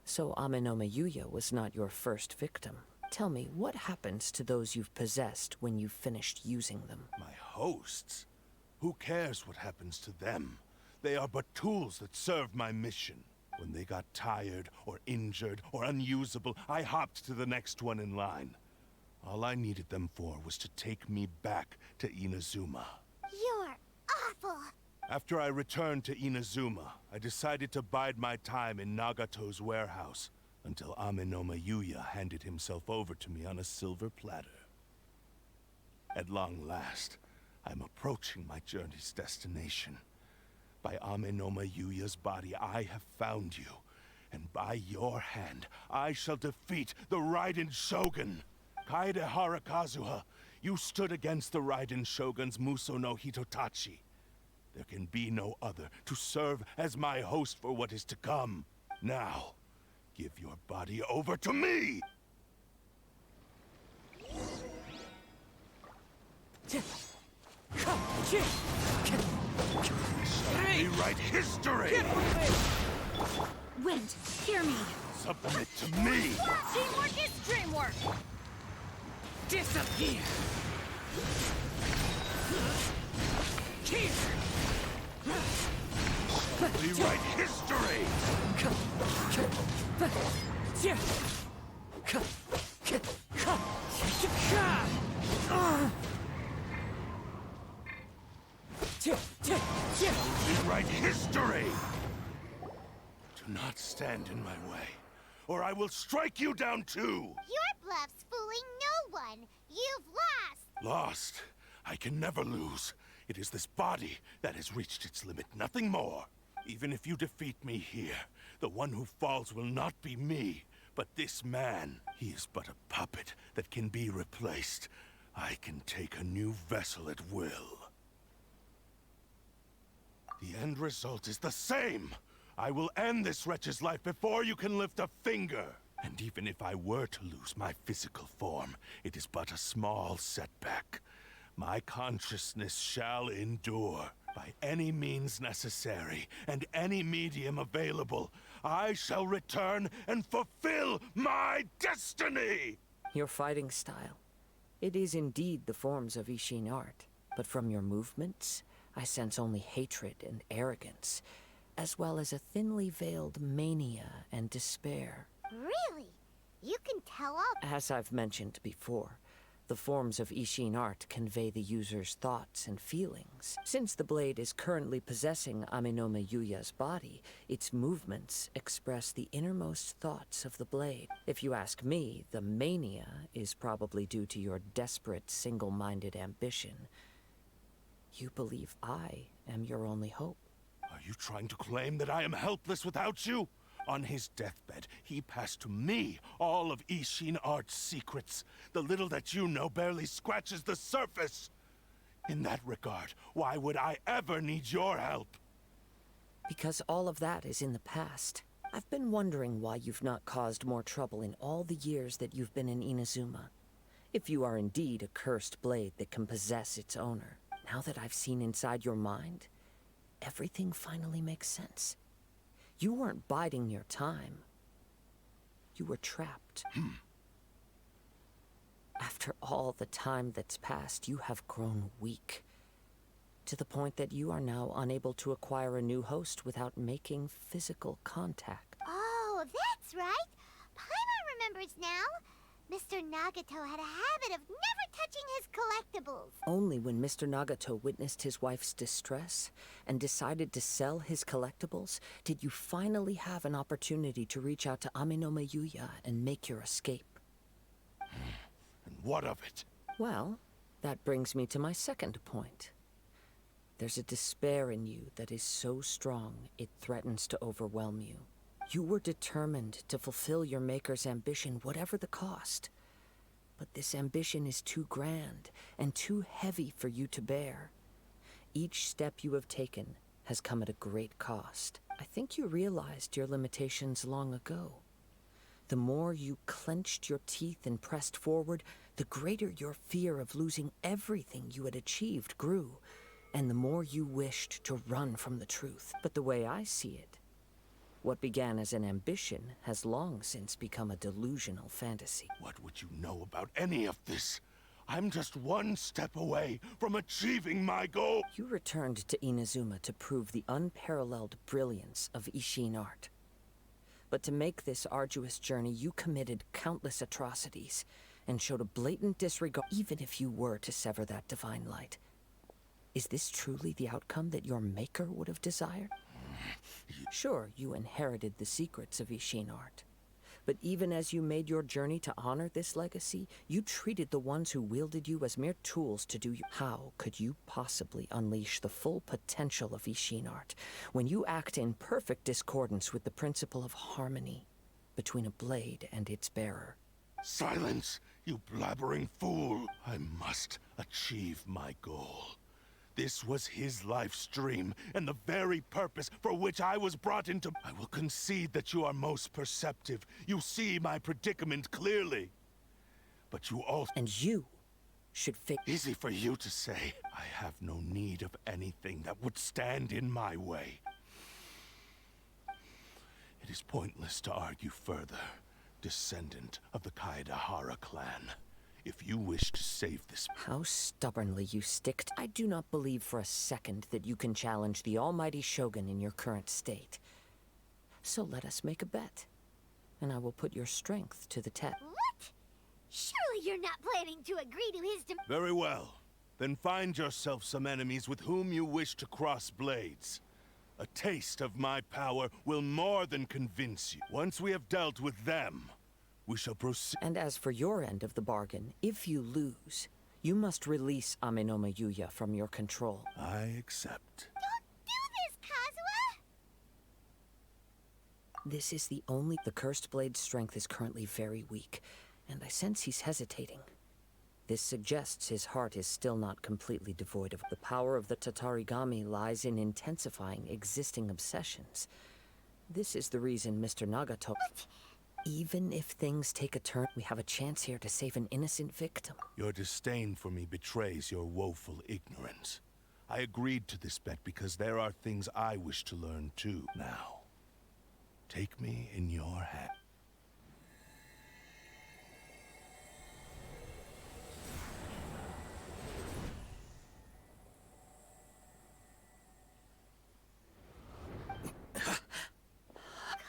So Ame-no-me Yuya was not your first victim. Tell me, what happens to those you've possessed when you've finished using them? My hosts? Who cares what happens to them? They are but tools that serve my mission. When they got tired, or injured, or unusable, I hopped to the next one in line. All I needed them for was to take me back to Inazuma. You're awful. After I returned to Inazuma, I decided to bide my time in Nagato's warehouse until Ame-no-me Yuya handed himself over to me on a silver platter. At long last, I'm approaching my journey's destination. By Ame-no-me Yuya's body, I have found you, and by your hand, I shall defeat the Raiden Shogun. Kaedehara Kazuha, you stood against the Raiden Shogun's Muso no Hitotachi. There can be no other to serve as my host for what is to come. Now, Give your body over to me! Rewrite history! Wind, hear me! Submit to me! Teamwork is dreamwork! Disappear! Here! Rewrite history! Rewrite history! Do not stand in my way, or I will strike you down too! Your bluff's fooling no one. You've lost. Lost? I can never lose. It is this body that has reached its limit, nothing more. Even if you defeat me here, the one who falls will not be me, but this man. He is but a puppet that can be replaced. I can take a new vessel at will. The end result is the same! I will end this wretch's life before you can lift a finger! And even if I were to lose my physical form, it is but a small setback. My consciousness shall endure. By any means necessary, and any medium available, I shall return and fulfill my destiny! Your fighting style. It is indeed the forms of Ishin art, but from your movements, I sense only hatred and arrogance, as well as a thinly veiled mania and despair. Really? You can tell all... As I've mentioned before, the forms of Ishin art convey the user's thoughts and feelings. Since the blade is currently possessing Aminome Yuya's body, its movements express the innermost thoughts of the blade. If you ask me, the mania is probably due to your desperate, single-minded ambition. You believe I am your only hope. Are you trying to claim that I am helpless without you? On his deathbed, he passed to me all of Ishin art's secrets. The little that you know barely scratches the surface. In that regard, why would I ever need your help? Because all of that is in the past. I've been wondering why you've not caused more trouble in all the years that you've been in Inazuma. If you are indeed a cursed blade that can possess its owner. Now that I've seen inside your mind, everything finally makes sense. You weren't biding your time. You were trapped. After all the time that's passed, you have grown weak. To the point that you are now unable to acquire a new host without making physical contact. Oh, that's right. Paimon remembers now. Mr. Nagato had a habit of never touching his collectibles. Only when Mr. Nagato witnessed his wife's distress and decided to sell his collectibles did you finally have an opportunity to reach out to Aminome Yuya and make your escape. And what of it? Well, that brings me to my second point. There's a despair in you that is so strong it threatens to overwhelm you. You were determined to fulfill your maker's ambition, whatever the cost. But this ambition is too grand and too heavy for you to bear. Each step you have taken has come at a great cost. I think you realized your limitations long ago. The more you clenched your teeth and pressed forward, the greater your fear of losing everything you had achieved grew, and the more you wished to run from the truth. But the way I see it, what began as an ambition has long since become a delusional fantasy. What would you know about any of this? I'm just one step away from achieving my goal. You returned to Inazuma to prove the unparalleled brilliance of Ishin art. But to make this arduous journey, you committed countless atrocities and showed a blatant disregard, even if you were to sever that divine light. Is this truly the outcome that your maker would have desired? Sure, you inherited the secrets of Ishin art. But even as you made your journey to honor this legacy, you treated the ones who wielded you as mere tools to do your... How could you possibly unleash the full potential of Ishin art when you act in perfect discordance with the principle of harmony between a blade and its bearer? Silence, you blabbering fool! I must achieve my goal. This was his life's dream, and the very purpose for which I was brought into... I will concede that you are most perceptive. You see my predicament clearly. But you also... And you should fix... Easy for you to say. I have no need of anything that would stand in my way. It is pointless to argue further, descendant of the Kaedahara clan. If you wish to save this... How stubbornly you stick I do not believe for a second that you can challenge the almighty Shogun in your current state. So let us make a bet, and I will put your strength to the test. What? Surely you're not planning to agree to his Very well. Then find yourself some enemies with whom you wish to cross blades. A taste of my power will more than convince you. Once we have dealt with them, we shall proceed. And as for your end of the bargain, if you lose, you must release Amenoma Yuya from your control. I accept. Don't do this, Kazuha! This is the only... The Cursed Blade's strength is currently very weak, and I sense he's hesitating. This suggests his heart is still not completely devoid of... The power of the Tatarigami lies in intensifying existing obsessions. This is the reason Mr. Nagato... What? Even if things take a turn, we have a chance here to save an innocent victim. Your disdain for me betrays your woeful ignorance. I agreed to this bet because there are things I wish to learn too. Now, take me in your hand.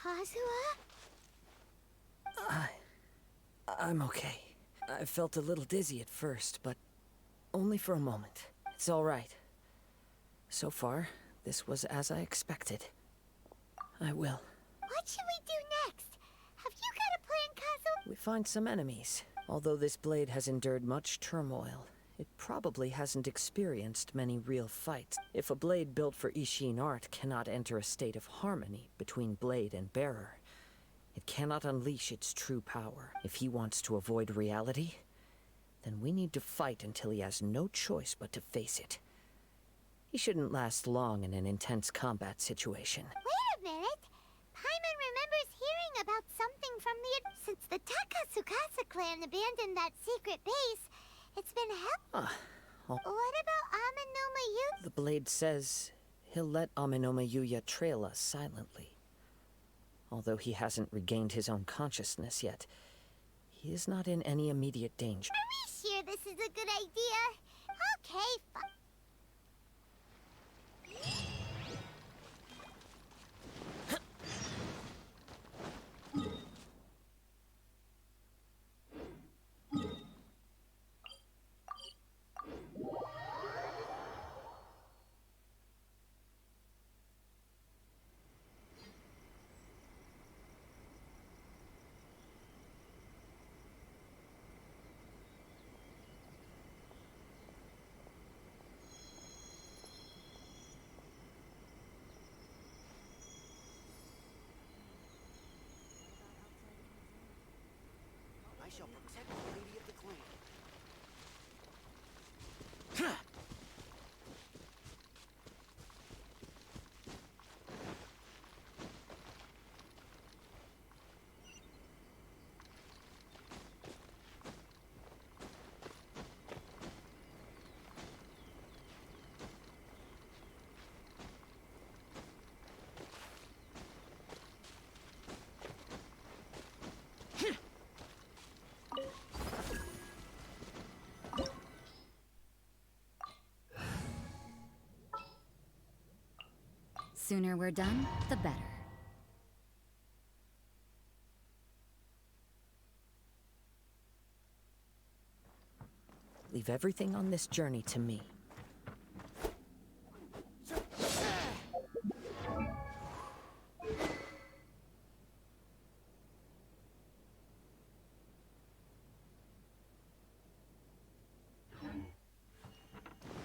Kazuha? I'm okay. I felt a little dizzy at first, but only for a moment. It's all right. So far, this was as I expected. I will. What should we do next? Have you got a plan, Kazuha? We find some enemies. Although this blade has endured much turmoil, it probably hasn't experienced many real fights. If a blade built for Ishin art cannot enter a state of harmony between blade and bearer, it cannot unleash its true power. If he wants to avoid reality, then we need to fight until he has no choice but to face it. He shouldn't last long in an intense combat situation. Wait a minute! Paimon remembers hearing about something from the... Since the Takatsukasa clan abandoned that secret base, it's been What about Amenoma Yuya? The blade says he'll let Amenoma Yuya trail us silently. Although he hasn't regained his own consciousness yet, he is not in any immediate danger. Are we sure this is a good idea? Okay, fine. I shall protect the lady of the clan. Sooner we're done, the better. Leave everything on this journey to me.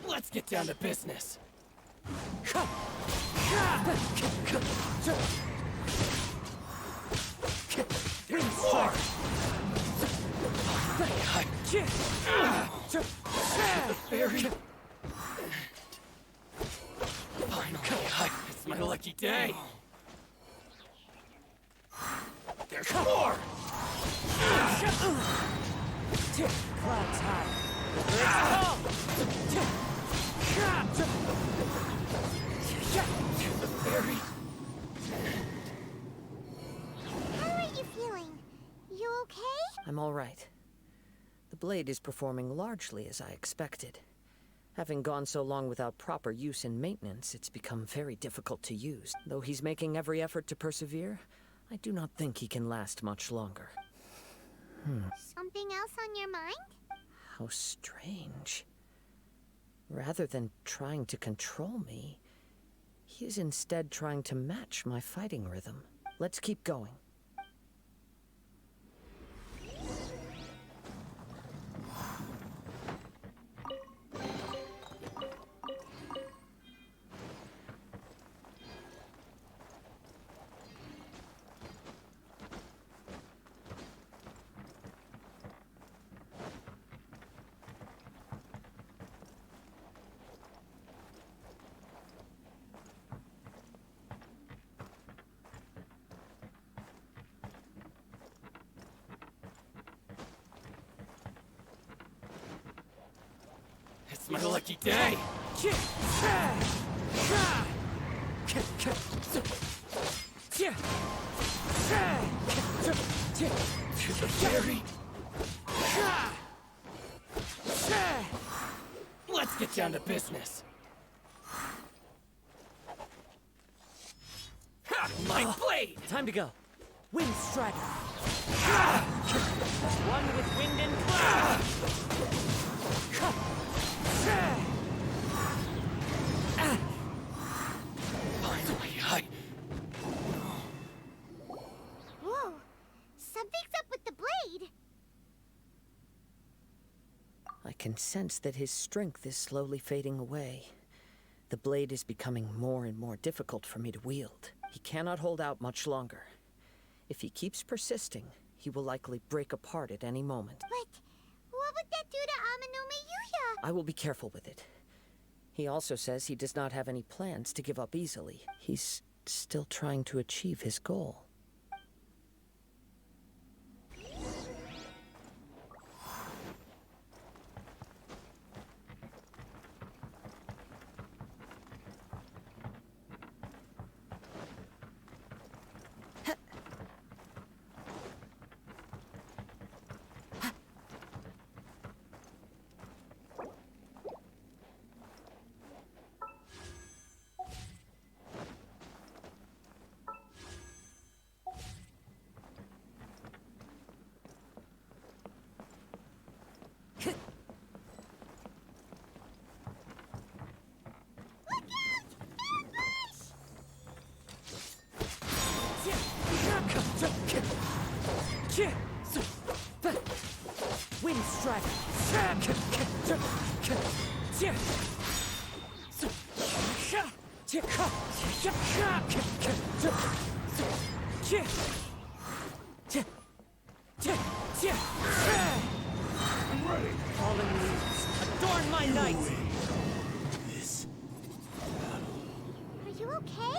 Let's get down to business. Finally, it's my lucky day. There's more! Clouds high. The fairy. How are you feeling? You okay? I'm all right. The blade is performing largely as I expected. Having gone so long without proper use and maintenance, it's become very difficult to use. Though he's making every effort to persevere, I do not think he can last much longer. Something else on your mind? How strange. Rather than trying to control me, he is instead trying to match my fighting rhythm. Let's keep going. It's my lucky day. To the fairy. Let's get down to business. Ha! My blade! Time to go. Wind Strider. One with wind and Finally, I... Whoa, something's up with the blade. I can sense that his strength is slowly fading away. The blade is becoming more and more difficult for me to wield. He cannot hold out much longer. If he keeps persisting, he will likely break apart at any moment. But what would that do to Amanome Yuya? I will be careful with it. He also says he does not have any plans to give up easily. He's still trying to achieve his goal. Wind Strider. Fallen leaves, adorn my night. Are you okay?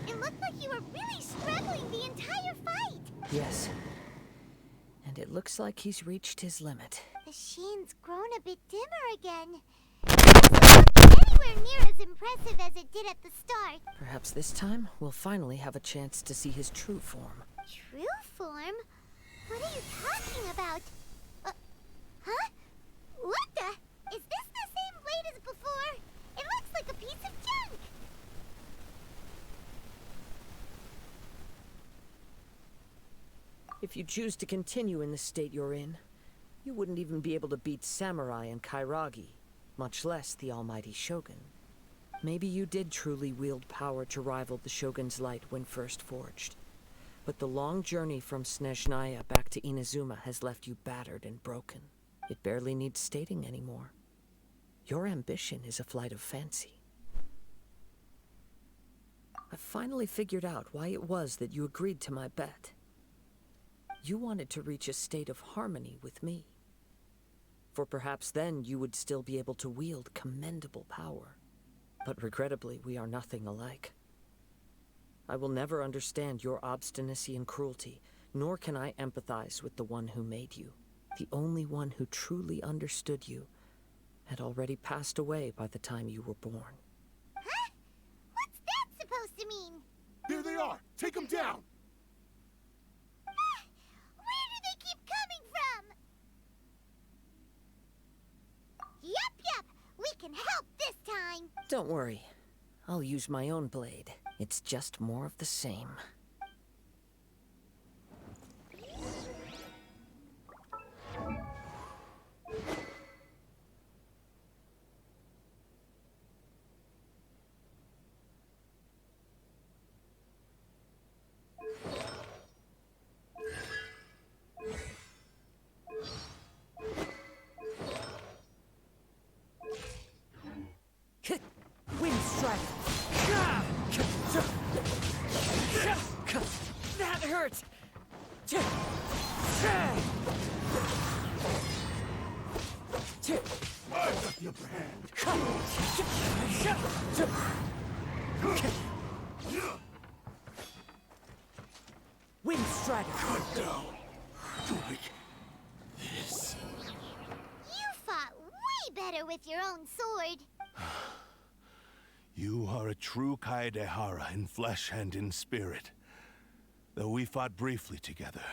It looked like you were really struggling the entire fight. Yes. And it looks like he's reached his limit. The sheen's grown a bit dimmer again. It doesn't look anywhere near as impressive as it did at the start. Perhaps this time, we'll finally have a chance to see his true form. True form? What are you talking about? Huh? What the? Is this the same blade as before? It looks like a piece of junk. If you choose to continue in the state you're in, you wouldn't even be able to beat Samurai and Kairagi, much less the almighty Shogun. Maybe you did truly wield power to rival the Shogun's light when first forged. But the long journey from Snezhnaya back to Inazuma has left you battered and broken. It barely needs stating anymore. Your ambition is a flight of fancy. I finally figured out why it was that you agreed to my bet. You wanted to reach a state of harmony with me. For perhaps then you would still be able to wield commendable power. but regrettably we are nothing alike. I will never understand your obstinacy and cruelty, nor can I empathize with the one who made you. The only one who truly understood you had already passed away by the time you were born. Huh? What's that supposed to mean? There they are! Take them down! Where do they keep coming from? Yep, we can help this time. Don't worry. I'll use my own blade. It's just more of the same. Wind strike! That hurts! I've got the upper hand. Wind strider! Cut down! Like this. You fought way better with your own sword. You are a true Kaedehara in flesh and in spirit. Though we fought briefly together,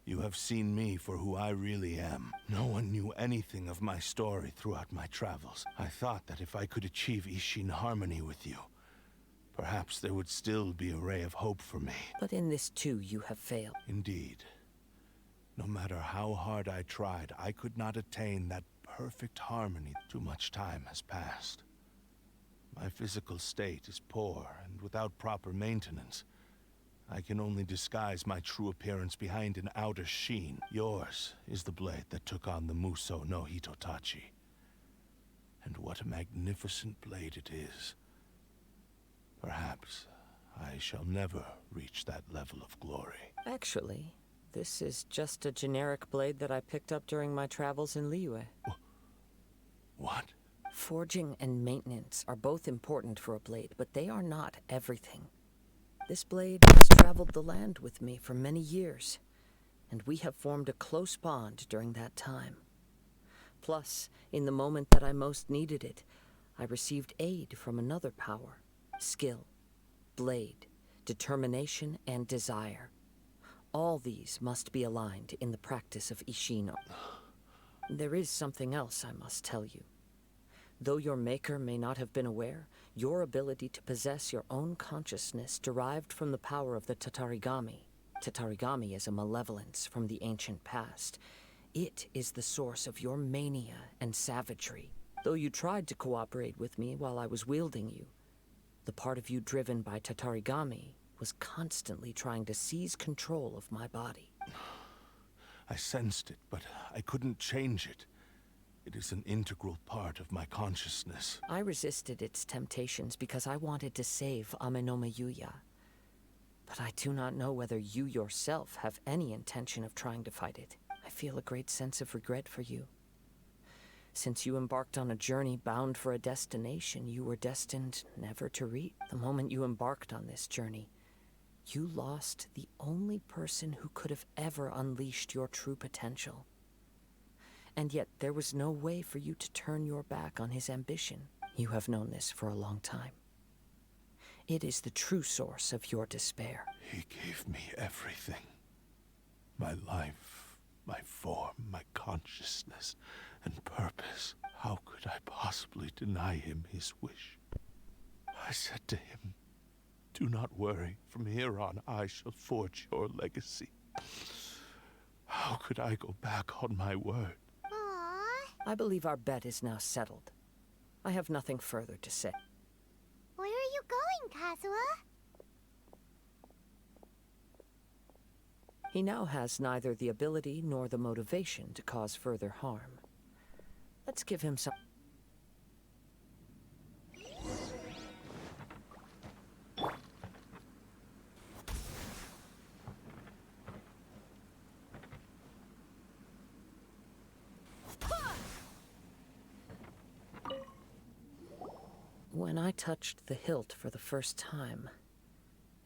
you have seen me for who I really am. No one knew anything of my story throughout my travels. I thought that if I could achieve Ishin harmony with you, perhaps there would still be a ray of hope for me. But in this too, you have failed. Indeed. No matter how hard I tried, I could not attain that perfect harmony. Too much time has passed. My physical state is poor, and without proper maintenance, I can only disguise my true appearance behind an outer sheen. Yours is the blade that took on the Muso no Hitotachi. And what a magnificent blade it is. Perhaps I shall never reach that level of glory. Actually, this is just a generic blade that I picked up during my travels in Liyue. What? Forging and maintenance are both important for a blade, but they are not everything. This blade has traveled the land with me for many years, and we have formed a close bond during that time. Plus, in the moment that I most needed it, I received aid from another power: skill, blade, determination, and desire. All these must be aligned in the practice of Ishin. There is something else I must tell you. Though your maker may not have been aware, your ability to possess your own consciousness derived from the power of the Tatarigami. Tatarigami is a malevolence from the ancient past. It is the source of your mania and savagery. Though you tried to cooperate with me while I was wielding you, the part of you driven by Tatarigami was constantly trying to seize control of my body. I sensed it, but I couldn't change it. It is an integral part of my consciousness. I resisted its temptations because I wanted to save Amenoma Yuya. But I do not know whether you yourself have any intention of trying to fight it. I feel a great sense of regret for you. Since you embarked on a journey bound for a destination you were destined never to reach. The moment you embarked on this journey, you lost the only person who could have ever unleashed your true potential. And yet there was no way for you to turn your back on his ambition. You have known this for a long time. It is the true source of your despair. He gave me everything. My life, my form, my consciousness, and purpose. How could I possibly deny him his wish? I said to him, "Do not worry. From here on, I shall forge your legacy." How could I go back on my word? I believe our bet is now settled. I have nothing further to say. Where are you going, Kazuha? He now has neither the ability nor the motivation to cause further harm. Let's give him some... When I touched the hilt for the first time,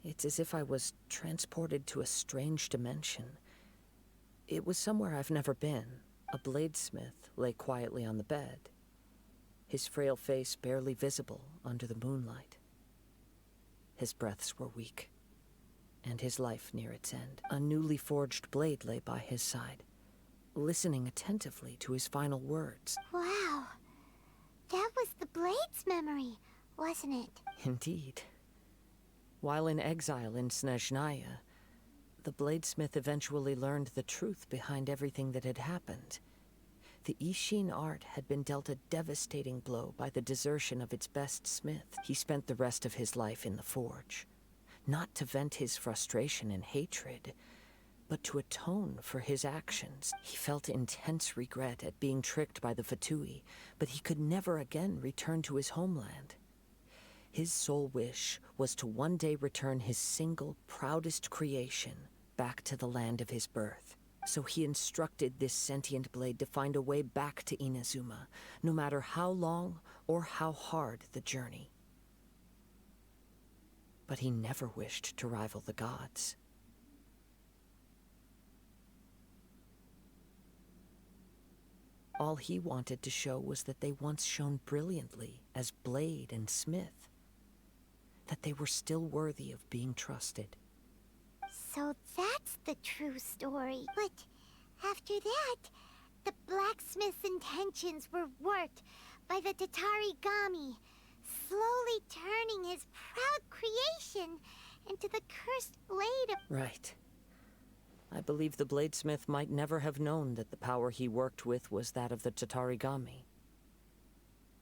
it's as if I was transported to a strange dimension. It was somewhere I've never been. A bladesmith lay quietly on the bed, his frail face barely visible under the moonlight. His breaths were weak, and his life near its end. A newly forged blade lay by his side, listening attentively to his final words. Wow. That was the Blade's memory, wasn't it? Indeed. While in exile in Snezhnaya, the bladesmith eventually learned the truth behind everything that had happened. The Ishin art had been dealt a devastating blow by the desertion of its best smith. He spent the rest of his life in the forge, not to vent his frustration and hatred, but to atone for his actions. He felt intense regret at being tricked by the Fatui, but he could never again return to his homeland. His sole wish was to one day return his single, proudest creation back to the land of his birth. So he instructed this sentient blade to find a way back to Inazuma, no matter how long or how hard the journey. But he never wished to rival the gods. All he wanted to show was that they once shone brilliantly as blade and smith, that they were still worthy of being trusted. So that's the true story. But after that, the blacksmith's intentions were worked by the Tatarigami, slowly turning his proud creation into the cursed blade of... Right. I believe the bladesmith might never have known that the power he worked with was that of the Tatarigami.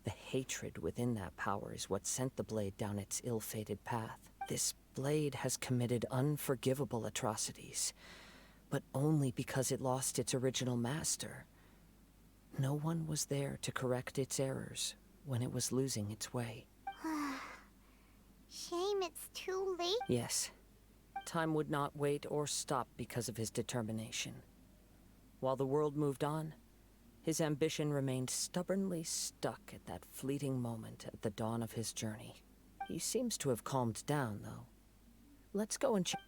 The hatred within that power is what sent the blade down its ill-fated path. This blade has committed unforgivable atrocities, but only because it lost its original master. No one was there to correct its errors when it was losing its way. Shame it's too late. Yes. Time would not wait or stop because of his determination. While the world moved on, his ambition remained stubbornly stuck at that fleeting moment at the dawn of his journey. He seems to have calmed down, though. Let's go and check.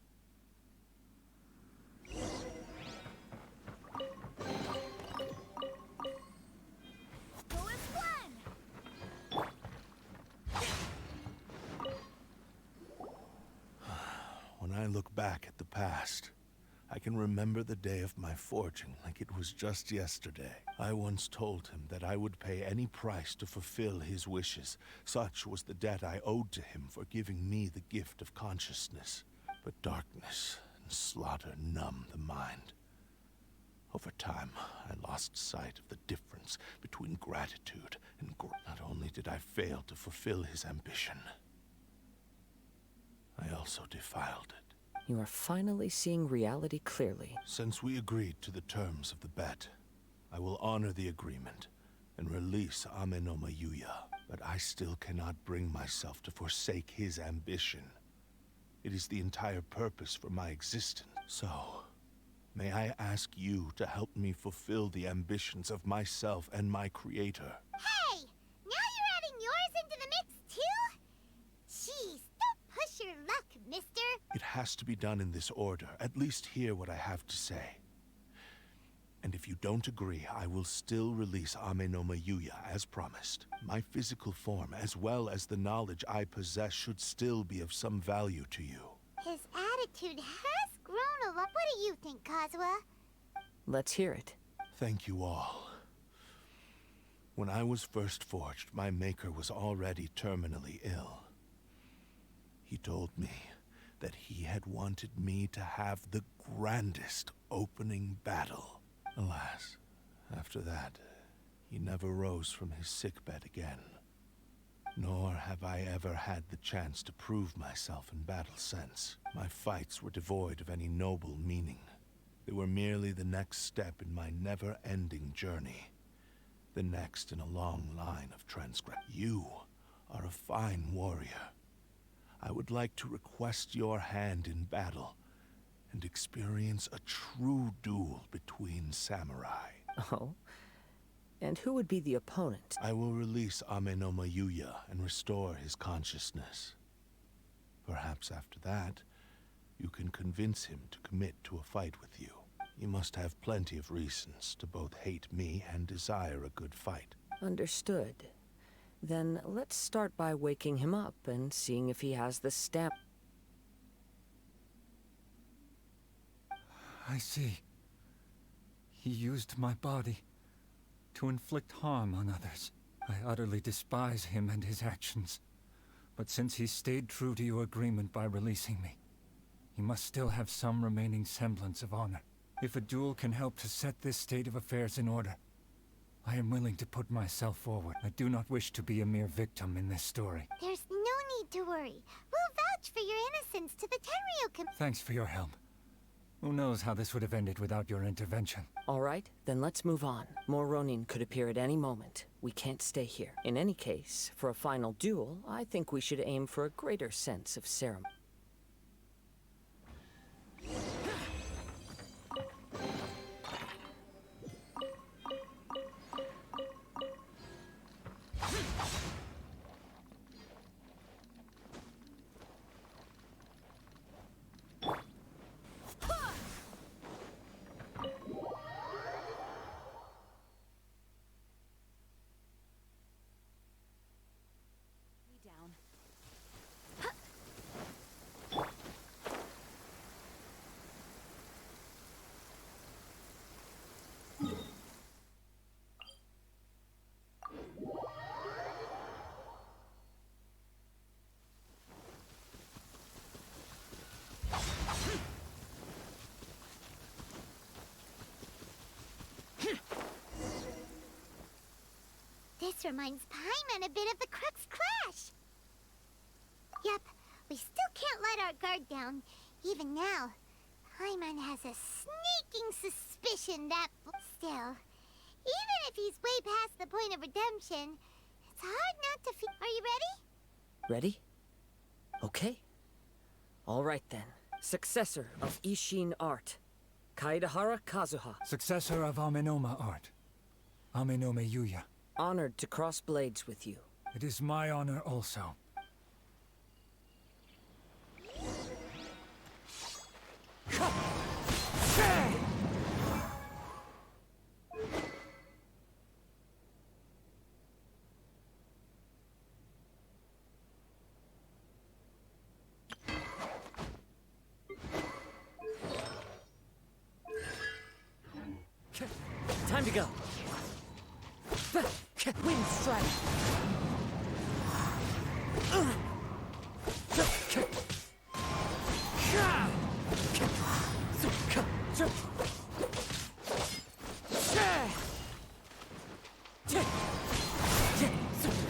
When I look back at the past, I can remember the day of my forging like it was just yesterday. I once told him that I would pay any price to fulfill his wishes. Such was the debt I owed to him for giving me the gift of consciousness. But darkness and slaughter numb the mind. Over time, I lost sight of the difference between gratitude and Not only did I fail to fulfill his ambition, I also defiled it. You are finally seeing reality clearly. Since we agreed to the terms of the bet, I will honor the agreement and release Ame no Mayuya. But I still cannot bring myself to forsake his ambition. It is the entire purpose for my existence. So, may I ask you to help me fulfill the ambitions of myself and my creator? Hey! Now you're adding yours into the mix, too? Jeez, don't push your luck, mister. It has to be done in this order. At least hear what I have to say. And if you don't agree, I will still release Ame no Mayuya as promised. My physical form, as well as the knowledge I possess, should still be of some value to you. His attitude has grown a lot. What do you think, Kazuha? Let's hear it. Thank you all. When I was first forged, my maker was already terminally ill. He told me that he had wanted me to have the grandest opening battle. Alas, after that, he never rose from his sickbed again. Nor have I ever had the chance to prove myself in battle since. My fights were devoid of any noble meaning. They were merely the next step in my never-ending journey. The next in a long line of transgression. You are a fine warrior. I would like to request your hand in battle and experience a true duel between samurai. Oh? And who would be the opponent? I will release Amenoma Yuya and restore his consciousness. Perhaps after that, you can convince him to commit to a fight with you. You must have plenty of reasons to both hate me and desire a good fight. Understood. Then let's start by waking him up and seeing if he has the stamp. I see. He used my body to inflict harm on others. I utterly despise him and his actions. But since he stayed true to your agreement by releasing me, he must still have some remaining semblance of honor. If a duel can help to set this state of affairs in order, I am willing to put myself forward. I do not wish to be a mere victim in this story. There's no need to worry. We'll vouch for your innocence to the Tenryu. Thanks for your help. Who knows how this would have ended without your intervention? All right, then let's move on. More Ronin could appear at any moment. We can't stay here. In any case, for a final duel, I think we should aim for a greater sense of ceremony. This reminds Paimon a bit of the Crux Clash. Yep, we still can't let our guard down. Even now, Paimon has a sneaking suspicion that... Still, even if he's way past the point of redemption, it's hard not to feel... Are you ready? Ready? Okay. All right then. Successor of Ishin art, Kaedahara Kazuha. Successor of Amenoma art, Amenoma Yuya. Honored to cross blades with you. It is my honor also. Time to go. Wind strike.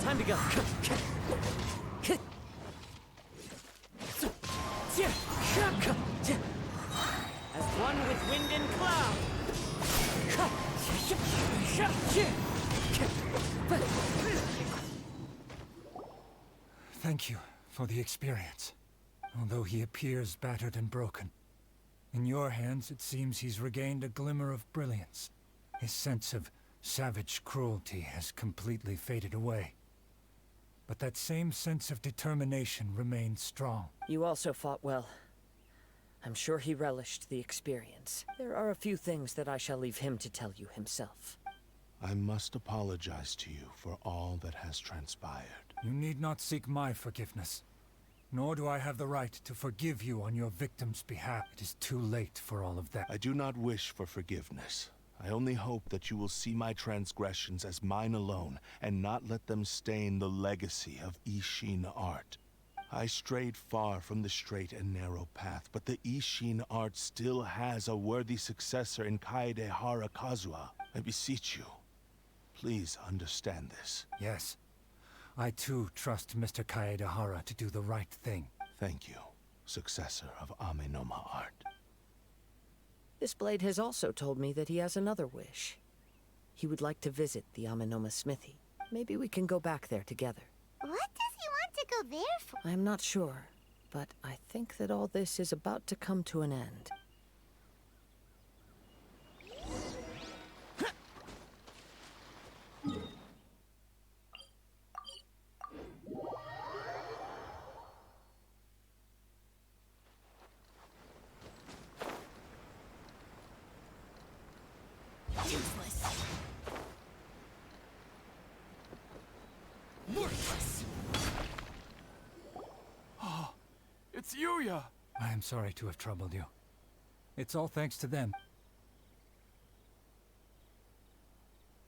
Time to go. As one with wind and cloud. Thank you for the experience. Although he appears battered and broken, in your hands it seems he's regained a glimmer of brilliance. His sense of savage cruelty has completely faded away. But that same sense of determination remains strong. You also fought well. I'm sure he relished the experience. There are a few things that I shall leave him to tell you himself. I must apologize to you for all that has transpired. You need not seek my forgiveness. Nor do I have the right to forgive you on your victim's behalf. It is too late for all of that. I do not wish for forgiveness. I only hope that you will see my transgressions as mine alone, and not let them stain the legacy of Ishin art. I strayed far from the straight and narrow path, but the Ishin art still has a worthy successor in Kaedahara Kazuha. I beseech you, please understand this. Yes. I too trust Mr. Kaedahara to do the right thing. Thank you, successor of Amenoma art. This blade has also told me that he has another wish. He would like to visit the Amenoma smithy. Maybe we can go back there together. What does he want to go there for? I'm not sure, but I think that all this is about to come to an end. Worthless! It's Yuya! I am sorry to have troubled you. It's all thanks to them.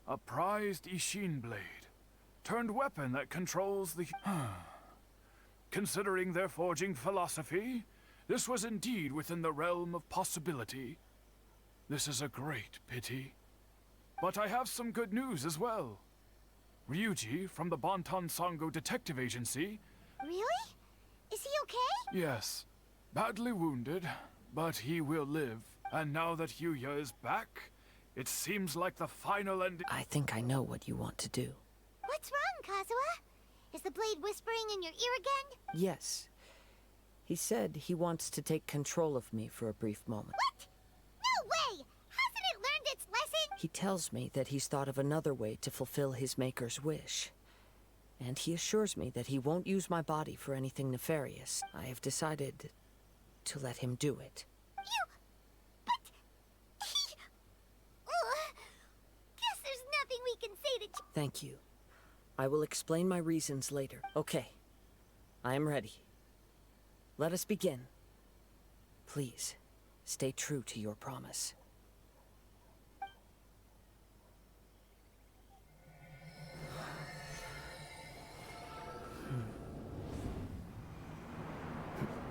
A prized Ishin blade, turned weapon that controls the... Considering their forging philosophy, this was indeed within the realm of possibility. This is a great pity. But I have some good news as well. Ryuji from the Bonton Sango Detective Agency... Really? Is he okay? Yes. Badly wounded, but he will live. And now that Yuya is back, it seems like the final end... I think I know what you want to do. What's wrong, Kazuha? Is the blade whispering in your ear again? Yes. He said he wants to take control of me for a brief moment. What? No way! Hasn't it learned its lesson? He tells me that he's thought of another way to fulfill his maker's wish. And he assures me that he won't use my body for anything nefarious. I have decided to let him do it. But he... Ugh. Guess there's nothing we can say to... Thank you. I will explain my reasons later. Okay. I am ready. Let us begin. Please, stay true to your promise.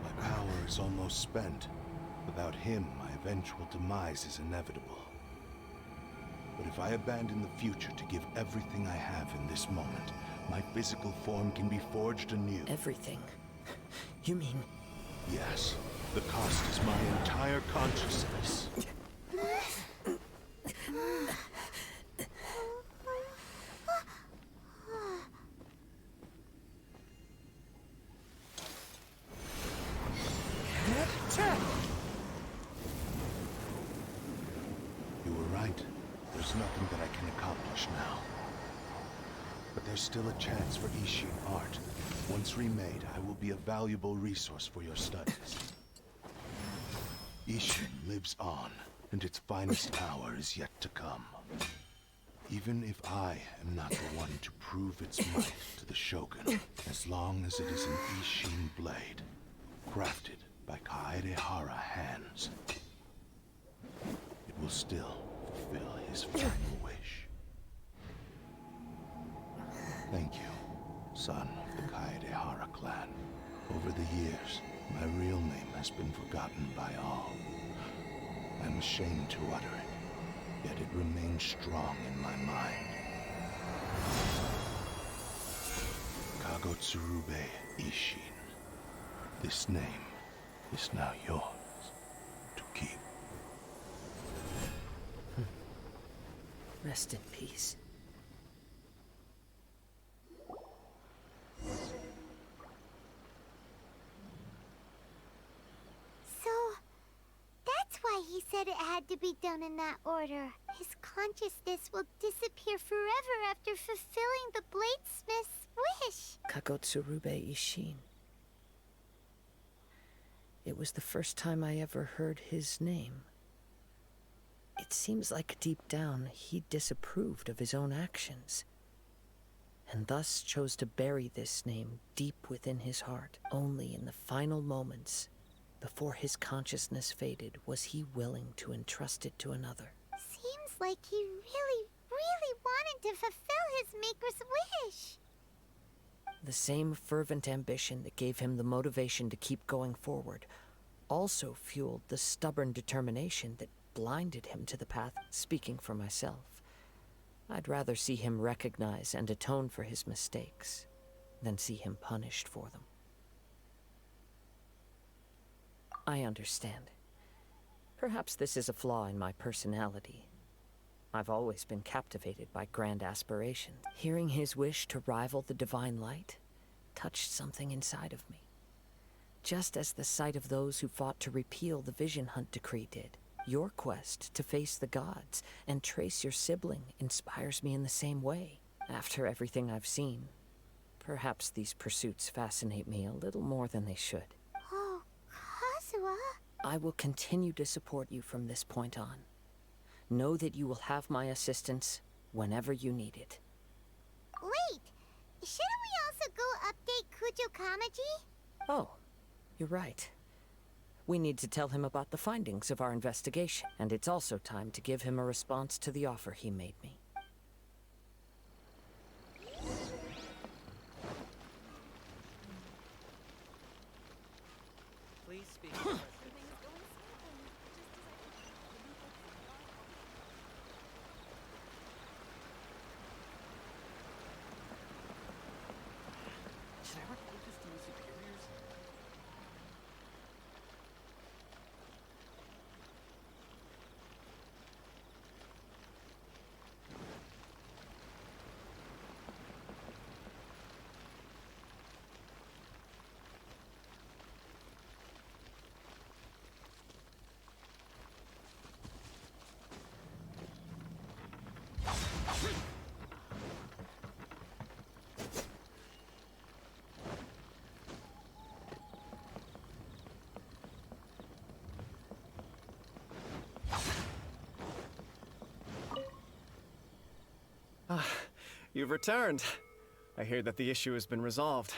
My power is almost spent. Without him, my eventual demise is inevitable. But if I abandon the future to give everything I have in this moment, my physical form can be forged anew. Everything? You mean... Yes. The cost is my entire consciousness. You were right. There's nothing that I can accomplish now. But there's still a chance for Ishin art. Once remade, I will be a valuable resource for your studies. Ishin lives on, and its finest hour is yet to come. Even if I am not the one to prove its might to the Shogun, as long as it is an Ishin blade, crafted by Kaedehara hands, it will still fulfill his final wish. Thank you, son of the Kaedehara clan. Over the years, my real name has been forgotten by all. I'm ashamed to utter it, yet it remains strong in my mind. Kagotsurube Ishin. This name is now yours to keep. Rest in peace. So, that's why he said it had to be done in that order. His consciousness will disappear forever after fulfilling the bladesmith's wish. Kagotsurube Ishin. It was the first time I ever heard his name. It seems like deep down he disapproved of his own actions, and thus chose to bury this name deep within his heart. Only in the final moments, before his consciousness faded, was he willing to entrust it to another. Seems like he really, really wanted to fulfill his maker's wish. The same fervent ambition that gave him the motivation to keep going forward also fueled the stubborn determination that blinded him to the path. Speaking for myself, I'd rather see him recognize and atone for his mistakes than see him punished for them. I understand. Perhaps this is a flaw in my personality. I've always been captivated by grand aspirations. Hearing his wish to rival the divine light touched something inside of me, just as the sight of those who fought to repeal the Vision Hunt decree did. Your quest to face the gods and trace your sibling inspires me in the same way. After everything I've seen, perhaps these pursuits fascinate me a little more than they should. Oh, Kazuha. I will continue to support you from this point on. Know that you will have my assistance whenever you need it. Wait, shouldn't also go update Kujo Kamaji? Oh, you're right. We need to tell him about the findings of our investigation, and it's also time to give him a response to the offer he made me. Please speak. Should I report this to the superiors? You've returned. I hear that the issue has been resolved.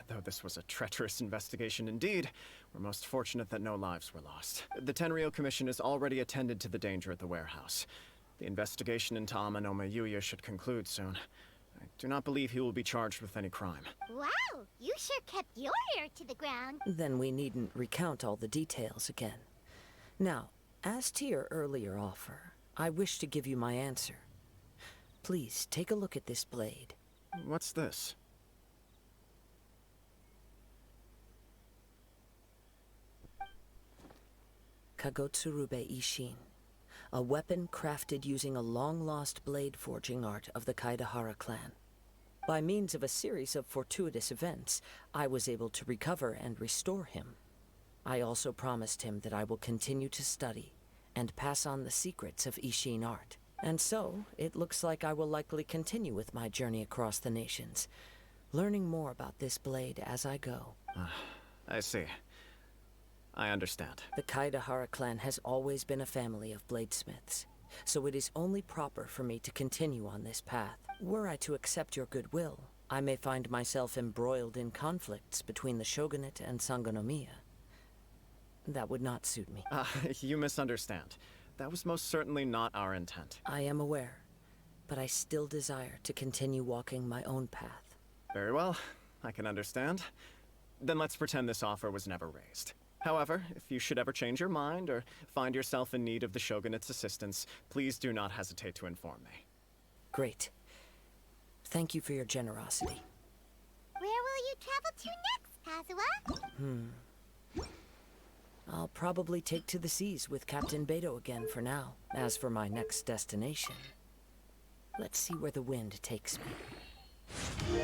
Though this was a treacherous investigation indeed, we're most fortunate that no lives were lost. The Tenryou Commission has already attended to the danger at the warehouse. The investigation into Amanome Yuya should conclude soon. I do not believe he will be charged with any crime. Wow, you sure kept your ear to the ground. Then we needn't recount all the details again. Now, as to your earlier offer, I wish to give you my answer. Please, take a look at this blade. What's this? Kagotsurube Ishin, a weapon crafted using a long-lost blade forging art of the Kaidahara clan. By means of a series of fortuitous events, I was able to recover and restore him. I also promised him that I will continue to study and pass on the secrets of Ishin art. And so, it looks like I will likely continue with my journey across the nations, learning more about this blade as I go. I see. I understand. The Kaidahara clan has always been a family of bladesmiths, so it is only proper for me to continue on this path. Were I to accept your goodwill, I may find myself embroiled in conflicts between the shogunate and Sangonomiya. That would not suit me. You misunderstand. That was most certainly not our intent. I am aware, but I still desire to continue walking my own path. Very well. I can understand. Then let's pretend this offer was never raised. However, if you should ever change your mind or find yourself in need of the Shogunate's assistance, please do not hesitate to inform me. Great. Thank you for your generosity. Where will you travel to next, Kazuha? I'll probably take to the seas with Captain Beto again for now. As for my next destination, let's see where the wind takes me.